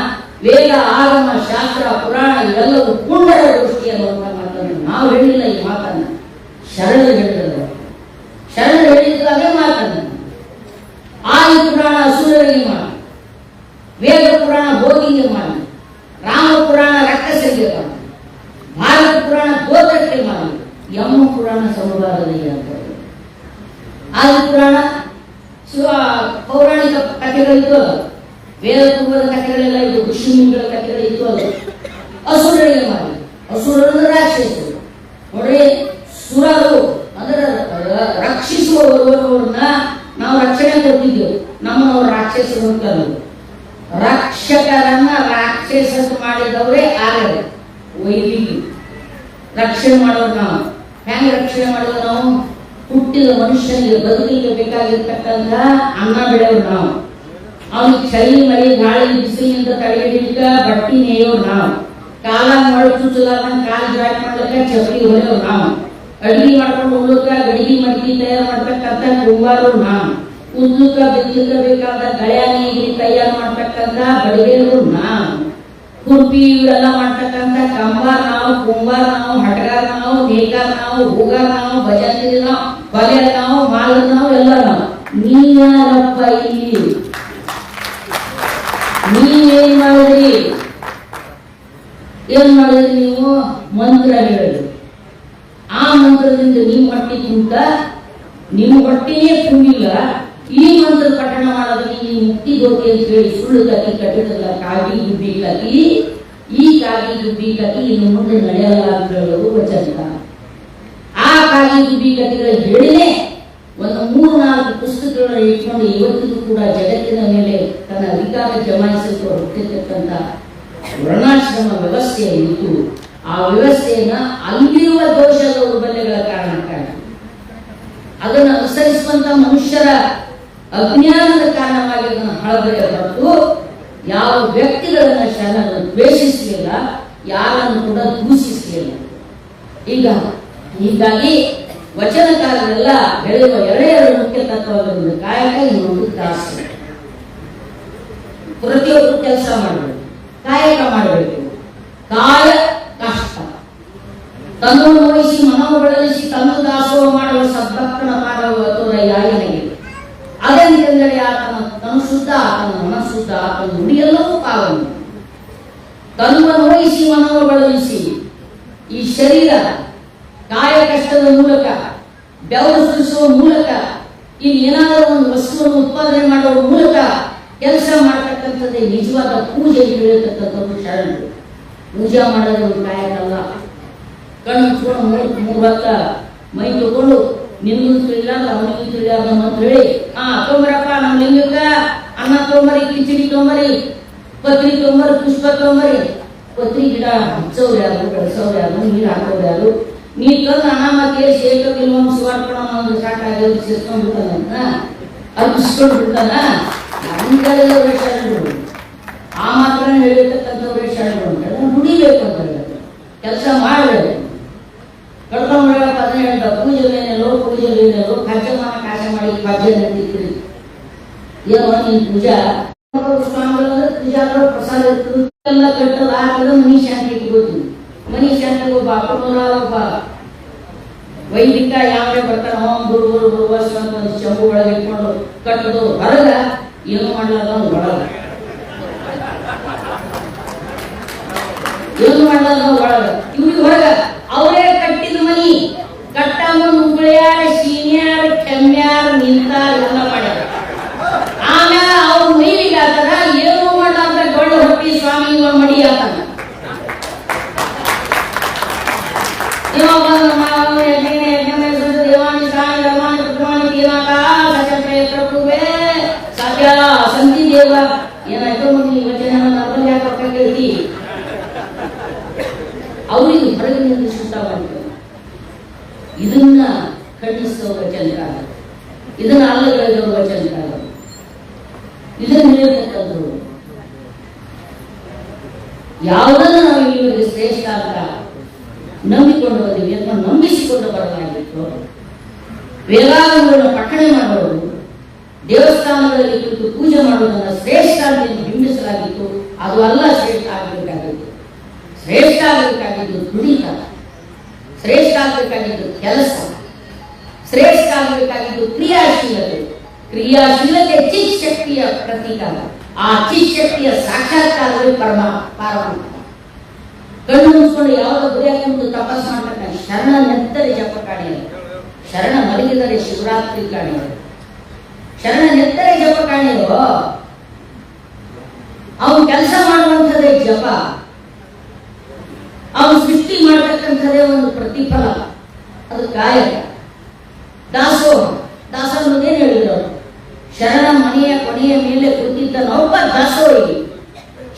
ವೇದ ಆಗಮ ಶಾಸ್ತ್ರ ಪುರಾಣ ಇವೆಲ್ಲವೂ ಪುಂಡರ ದೃಷ್ಟಿ ಅನ್ನುವಂಥ ಮಾತನ್ನು ನಾವು ಹೇಳಿಲ್ಲ. ಈ ಮಾತನ್ನ ಶರಣರು ಹೇಳಿದ್ರು. ಶರಣರು ಹೇಳಿದ್ರು ಅದೇ ಮಾತನ್ನು. ಆದಿ ಪುರಾಣ ಅಸುರರಿಗೆ ಮಾಡಿ, ವೇದ ಪುರಾಣ ಭೋಗಿಗೆ ಮಾಡಿ, ರಾಮ ಪುರಾಣ ರಕ್ಕಸರಿಗೆ ಮಾಡಿ, ಭಾರತ ಪುರಾಣ ಗೋತ್ರಕ್ಕೆ ಮಾಡಿ, ಯಮ ಪುರಾಣ ಸಮುದಾಯದಲ್ಲಿ ಅಂತ. ಆದಿ ಪುರಾಣ ಪೌರಾಣಿಕ ಕಥೆಗಳಿತ್ತು, ವೇದ ಪೂರ್ವದ ಕಥೆಗಳೆಲ್ಲ ಇತ್ತು, ಋಷಿಮುನಿಗಳ ಕಥೆಗಳಿತ್ತು. ಅದು ಅಸುರರಿಗೆ ಮಾಡಿ, ಅಸುರರು ರಾಕ್ಷಸರು ನೋಡ್ರಿ. ಸುರರು ಅಂದ್ರೆ ರಕ್ಷಿಸುವವರನ್ನ ನಾವು ರಕ್ಷಣೆ ಕೊಡ್ತಿದ್ದೆವು, ನಮ್ಮವರು ರಾಕ್ಷಸರು ಅಂತ. ರಕ್ಷಕರನ್ನ ರಾಕ್ಷಸ ಮಾಡಿದವರೇ ಆಗಲ್ಲ. ವೈದಿಕ ರಕ್ಷಣೆ ಮಾಡೋರು ನಾವು. ಹೆಂಗೆ ರಕ್ಷಣೆ ಮಾಡೋದು? ನಾವು ಹುಟ್ಟಿದ ಮನುಷ್ಯನಿಗೆ ಬದುಕಲಿಕ್ಕೆ ಬೇಕಾಗಿರ್ತಕ್ಕಂಥ ಅನ್ನ ಬೆಳೆಯೋರು ನಾವು. ಅವನಿಗೆ ಚಳಿ ಮಳೆ ಗಾಳಿ ಬಿಸಿಲಿನಿಂದ ತಡೆಹಿಡಿದ ಬಟ್ಟಿ ನೇಯೋರು ನಾವು. ಕಾಲ ಮಾಡಿ ಚುಚ್ಚಲಾರ್ದಂಗೆ ಕಾಲು ಜಾಯಿಂಟ್ ಮಾಡ್ಲಿಕ್ಕೆ ಚಪ್ಪಲಿ ಹೊಡೆಯೋರು ನಾವು, ಅಡಿಗೆ ಮಾಡ್ಕೊಂಡು ಉಳ್ಳಕ್ಕ ಗಡಿಗೆ ಮಡಿಗೆ ತಯಾರು ಮಾಡ್ತಕ್ಕಂಥ ಕುಂಬಾರು ನಾವು, ಉದ್ಲಕ್ಕ ಬೆದ್ಲಕ್ಕ ಬೇಕಾದ ಗಳ್ಯಾ ನೀರಿ ತಯಾರು ಮಾಡ್ತಕ್ಕಂಥ ಬಡಿಗೆರು ನಾವು, ಕುರ್ಪಿ ಇವೆಲ್ಲ ಮಾಡ್ತಕ್ಕಂಥ ಕಂಬಾರ್ ನಾವು, ಕುಂಬಾರ್ ನಾವು, ಹಟಗಾರ್ ನಾವು, ನೇಕಾರ ನಾವು, ಹೂಗಾರ್ ನಾವು, ಭಜಂತ್ರಿ ನಾವು, ಬಗೆರ್ ನಾವು, ಮಾಲ್ ನಾವು, ಎಲ್ಲ ನಾವು. ನೀವ್ಯಾರಪ್ಪ ಇಲ್ಲಿ? ನೀವೇನ್ ಮಾಡಿದ್ರಿ? ಏನ್ ಮಾಡಿದ್ರಿ ನೀವು? ಮಂತ್ರ ಹೇಳಿದ್ರಿ. ಆ ಮಂತ್ರದಿಂದ ನಿಮ್ಮ ಹೊಟ್ಟೆ ತುಂಬ, ನಿಮ್ಮ ಹೊಟ್ಟೆಯೇ ತುಂಬಿಲ್ಲ. ಈ ಮಂತ್ರ ಪಠಣ ಮಾಡೋದಕ್ಕೆ ಈ ಮುಕ್ತಿ ಗೋತಿ ಅಂತ ಹೇಳಿ ಸುಳ್ಳು ಕತಿ ಕಟ್ಟಿದಲ್ಲ, ಕಾಗಿ ಗುಬ್ಬಿ ಕತಿ. ಈ ಕಾಗಿ ಗುಬ್ಬಿ ಕತಿ ಇನ್ನು ಮುಂದೆ ನಡೆಯಲ್ಲ ಅಂತ ಹೇಳೋದು ವಚನ. ಆ ಕಾಗಿ ಗುಬ್ಬಿ ಕತಿಗಳ ಹೇಳಿನೇ ಒಂದು 3-4 ಪುಸ್ತಕಗಳನ್ನು ಇಟ್ಕೊಂಡು ಇವತ್ತಿಗೂ ಕೂಡ ಜಗತ್ತಿನ ಮೇಲೆ ತನ್ನ ಅಧಿಕಾರ ಜಮಾಯಿಸಲು ಹುಟ್ಟಿರ್ತಕ್ಕಂಥ ವರ್ಣಾಶ್ರಮ ವ್ಯವಸ್ಥೆ ಇತ್ತು. ಆ ವ್ಯವಸ್ಥೆಯನ್ನ ಅಲ್ಲಿರುವ ದೋಷ ದೌರ್ಬಲ್ಯಗಳ ಕಾರಣಕ್ಕಾಗಿ ಅದನ್ನು ಅನುಸರಿಸುವಂತ ಮನುಷ್ಯರ ಅಜ್ಞಾನದ ಕಾರಣವಾಗಿ ಅದನ್ನು ಹಳಬರೆ ಹೊರತು ಯಾವ ವ್ಯಕ್ತಿಗಳನ್ನ ಶರಣನ್ನು ದ್ವೇಷಿಸಲಿಲ್ಲ, ಯಾರನ್ನು ಕೂಡ ದೂಷಿಸಲಿಲ್ಲ. ಹೀಗಾಗಿ ವಚನಕಾರರೆಲ್ಲ ಬೆಳೆಯುವ ಎರಡು ಮುಖ್ಯ ತತ್ವಗಳನ್ನು ಕಾಯಕ, ಇನ್ನೊಂದು ದಾಸ. ಪ್ರತಿಯೊಬ್ಬರು ಕೆಲಸ ಮಾಡಬೇಕು, ಕಾಯಕ ಮಾಡಬೇಕು. ಕಾಯ ಕಷ್ಟ, ತನ್ನನ್ನು ವಹಿಸಿ ಮನವು ಬೆಳಲಿಸಿ ತನ್ನ ದಾಸೋಹ ಮಾಡುವ ಸದ್ಭಕ್ತನ ಮಾಡುವ ಯಾರಿಗಳಿಗೆ ಅದೆಂತೆಂದರೆ ಆತನ ತನು ಶುದ್ಧ, ಆತನ ಮನಃಶುದ್ಧ, ಆತನ ನುಡಿಯೆಲ್ಲವೂ ಪಾವನೆ. ತನ್ನನ್ನು ವಹಿಸಿ ಮನವು ಬೆಳಲಿಸಿ ಈ ಶರೀರ ಕಾಯ ಕಷ್ಟದ ಮೂಲಕ, ಬೆವರು ಸುರಿಸುವ ಮೂಲಕ, ಇಲ್ಲಿ ಏನಾದರೂ ಒಂದು ವಸ್ತುವನ್ನು ಉತ್ಪಾದನೆ ಮಾಡುವ ಮೂಲಕ ಕೆಲಸ ಮಾಡತಕ್ಕಂಥದ್ದೇ ನಿಜವಾದ ಪೂಜೆ ಹೇಳಿರ್ತಕ್ಕಂಥದ್ದು ಶರಣರು. ಪೂಜಾ ಮಾಡೋದು ಒಂದು ಕಾಯಕಲ್ಲ. ಕಣ್ಣು ಮುಚ್ಕೊಂಡು 3 ಹೊತ್ತ ಮೈ ತಗೊಂಡು ನಿನ್ಗೂ ತಿಳಿಯಾದ ಅವನಿಗೂ ತಿಳಿಯಾದ ಅಂತ ಹೇಳಿ, ತೊಂಬರಪ್ಪ ನಮ್ಮ ಲಿಂಗಕ್ಕ ಅನ್ನ ತೊಂಬರಿ, ಕಿಚಡಿ ತೊಂಬರಿ, ಪತ್ರಿ ತೊಂಬರಿ, ಪುಷ್ಪ ತೊಂಬರಿ. ಪತ್ರಿ ಗಿಡ ಹಚ್ಚೋರು ಯಾರು, ಬೆಳೆಸೋರು ಯಾರು, ನೀರು ಹಾಕೋರು ಯಾರು? ನೀ ತಂದು ಅನಾಮಕ್ಕೆ ಶೇಖ ಬಿಲ್ವಂಶ ಸುವಾರ್ಪಣ ಒಂದು ಸ್ಟಾರ್ಟ್ ಆಗಿ ಸೇರ್ಕೊಂಡು ಬಿಡ್ತಾನಂತ ಅರ್ಪಿಸ್ಕೊಂಡು ಬಿಡ್ತಾನ. ಅಂತೆಲ್ಲ ಶರಣರು ಆ ಮಾತ್ರ ಹೇಳಿರ್ತಕ್ಕಂಥವ್ರೆ ಶರಣರು ಅಂತ ನುಡಿಬೇಕು ಅಂತ ಹೇಳುತ್ತೆ, ಕೆಲಸ ಮಾಡಬೇಕು. ಕಡ್ಕೊಂಡ್ರೆ ಅದನ್ನ ಹೇಳ್ದ, ಪೂಜೆಲೇನೆಲ್ಲೋ ಪೂಜೆಲೇನೆಲ್ಲೋ ಖರ್ಚಮಾನ ಕಾಶ ಮಾಡಿ ಪದ್ಯ ನಡೀತೀರಿ. ಏನೋ ನೀನ್ ಪೂಜಾ ಸ್ವಾಮಿಗಳಂದ್ರೆ ಪೂಜಾ ಪ್ರಸಾದ ಇರ್ತದೆ, ಎಲ್ಲ ಕಟ್ಟದ ಹಾಕಿದ್ರೆ ಮನಿ ಶಾಂತಿ ಇಟ್ಕೋತೀವಿ. ಮನಿ ಶಾಂತಿಗೆ ಒಬ್ಬ ಅಪ್ಪನೂರ ವೈದಿಕ ಯಾವೇ ಬರ್ತಾನೆ, ಗುರು ಅಂತ ಒಂದು ಚಂಬು ಒಳಗೆ ಇಟ್ಕೊಂಡು ಕಟ್ಟೋದು. ಹೊರಗ ಏನು ಮಾಡ್ಲಾರ್ದ ಒಳಗ, ಏನು ಮಾಡ್ಲಾರ್ದ ಒಳಗ. ಇವ್ರಿಗೆ ಹೊರಗ ಅವರೇ ಕಟ್ಟಿದ ಮನಿ ಕಟ್ಟಂಗ ಉಗುಳ್ಯಾರ, ಸೀನ್ಯಾರ, ಕೆಮ್ಮ್ಯಾರ, ನಿಂತಾರ, ಎಲ್ಲ ಮಾಡ್ಯಾರ. ಆಮೇಲೆ ಅವ್ರ ಮೈಲಿಗೆ ಆತದ ಏನು ಮಾಡ್ಲಾರ್ದ ದೊಡ್ಡ ಹೊಟ್ಟಿ ಸ್ವಾಮಿ ಮಡಿ ಆತನ. ಸಂತಿ ದೇವ ಏನಾಯ್ತು ಅವರಿಗೆ ಹೊರಗಿನಿಂದ ಶುದ್ಧವಾಗಿದೆ. ಇದನ್ನ ಖಂಡಿಸುವ ವಚನಕಾರ, ಇದನ್ನ ಅಲ್ಲಗಳೆಯುವ ವಚನಕಾರ, ಇದನ್ನು ಹೇಳಿರ್ತಕ್ಕಂಥವ್ರು. ಯಾವುದನ್ನು ನಾವು ಇಲ್ಲಿವರೆಗೆ ಶ್ರೇಷ್ಠ ಅಂತ ನಂಬಿಕೊಂಡು ಬಂದಿವಿ ಅಥವಾ ನಂಬಿಸಿಕೊಂಡು ಬರಲಾಗಿತ್ತು. ವೇದಾಂಗಗಳನ್ನು ಪಠಣೆ ಮಾಡೋರು, ದೇವಸ್ಥಾನಗಳಲ್ಲಿ ಕುರಿತು ಪೂಜೆ ಮಾಡುವುದನ್ನು ಶ್ರೇಷ್ಠ ಅಂತ ಬಿಂಬಿಸಲಾಗಿತ್ತು. ಅದು ಅಲ್ಲ ಶ್ರೇಷ್ಠ ಆಗಬೇಕಾಗಿತ್ತು. ಶ್ರೇಷ್ಠ ಆಗಬೇಕಾಗಿದ್ದು ದುಡಿತ, ಶ್ರೇಷ್ಠ ಆಗಬೇಕಾಗಿದ್ದು ಕೆಲಸ, ಶ್ರೇಷ್ಠ ಆಗಬೇಕಾಗಿದ್ದು ಕ್ರಿಯಾಶೀಲತೆ. ಕ್ರಿಯಾಶೀಲತೆ ಚಿತ್ ಶಕ್ತಿಯ ಪ್ರತೀಕ. ಆ ಚಿತ್ ಶಕ್ತಿಯ ಸಾಕ್ಷಾತ್ಕಾರವೇ ಪಾರಮಾರ್ಥ. ಕಣ್ಣು ಮುಚ್ಕೊಂಡು ಯಾವುದೋ ಗುರಿ ಹಾಕೊಂಡು ತಪಸ್ ಮಾಡ್ತಕ್ಕ ಶರಣ ನೆತ್ತರೆ ಜಪ ಕಾಣಿಯರು, ಶರಣ ಮಲಗಿದರೆ ಶಿವರಾತ್ರಿ ಕಾಣಿಯರು, ಶರಣ ನೆತ್ತರೆ ಜಪ ಕಾಣಿಯರು. ಅವನು ಕೆಲಸ ಮಾಡುವಂಥದ್ದೇ ಜಪ, ಅವನು ಸೃಷ್ಟಿ ಮಾಡತಕ್ಕಂಥದ್ದೇ ಒಂದು ಪ್ರತಿಫಲ, ಅದು ಕಾಯಕ. ದಾಸೋಹ, ದಾಸ ಅನ್ನೋದೇನು ಹೇಳಿದ್ರು? ಶರಣ ಮನೆಯ ಕೊನೆಯ ಮೇಲೆ ಕೂತಿದ್ದನೊಬ್ಬ ದಾಸೋಹಿ.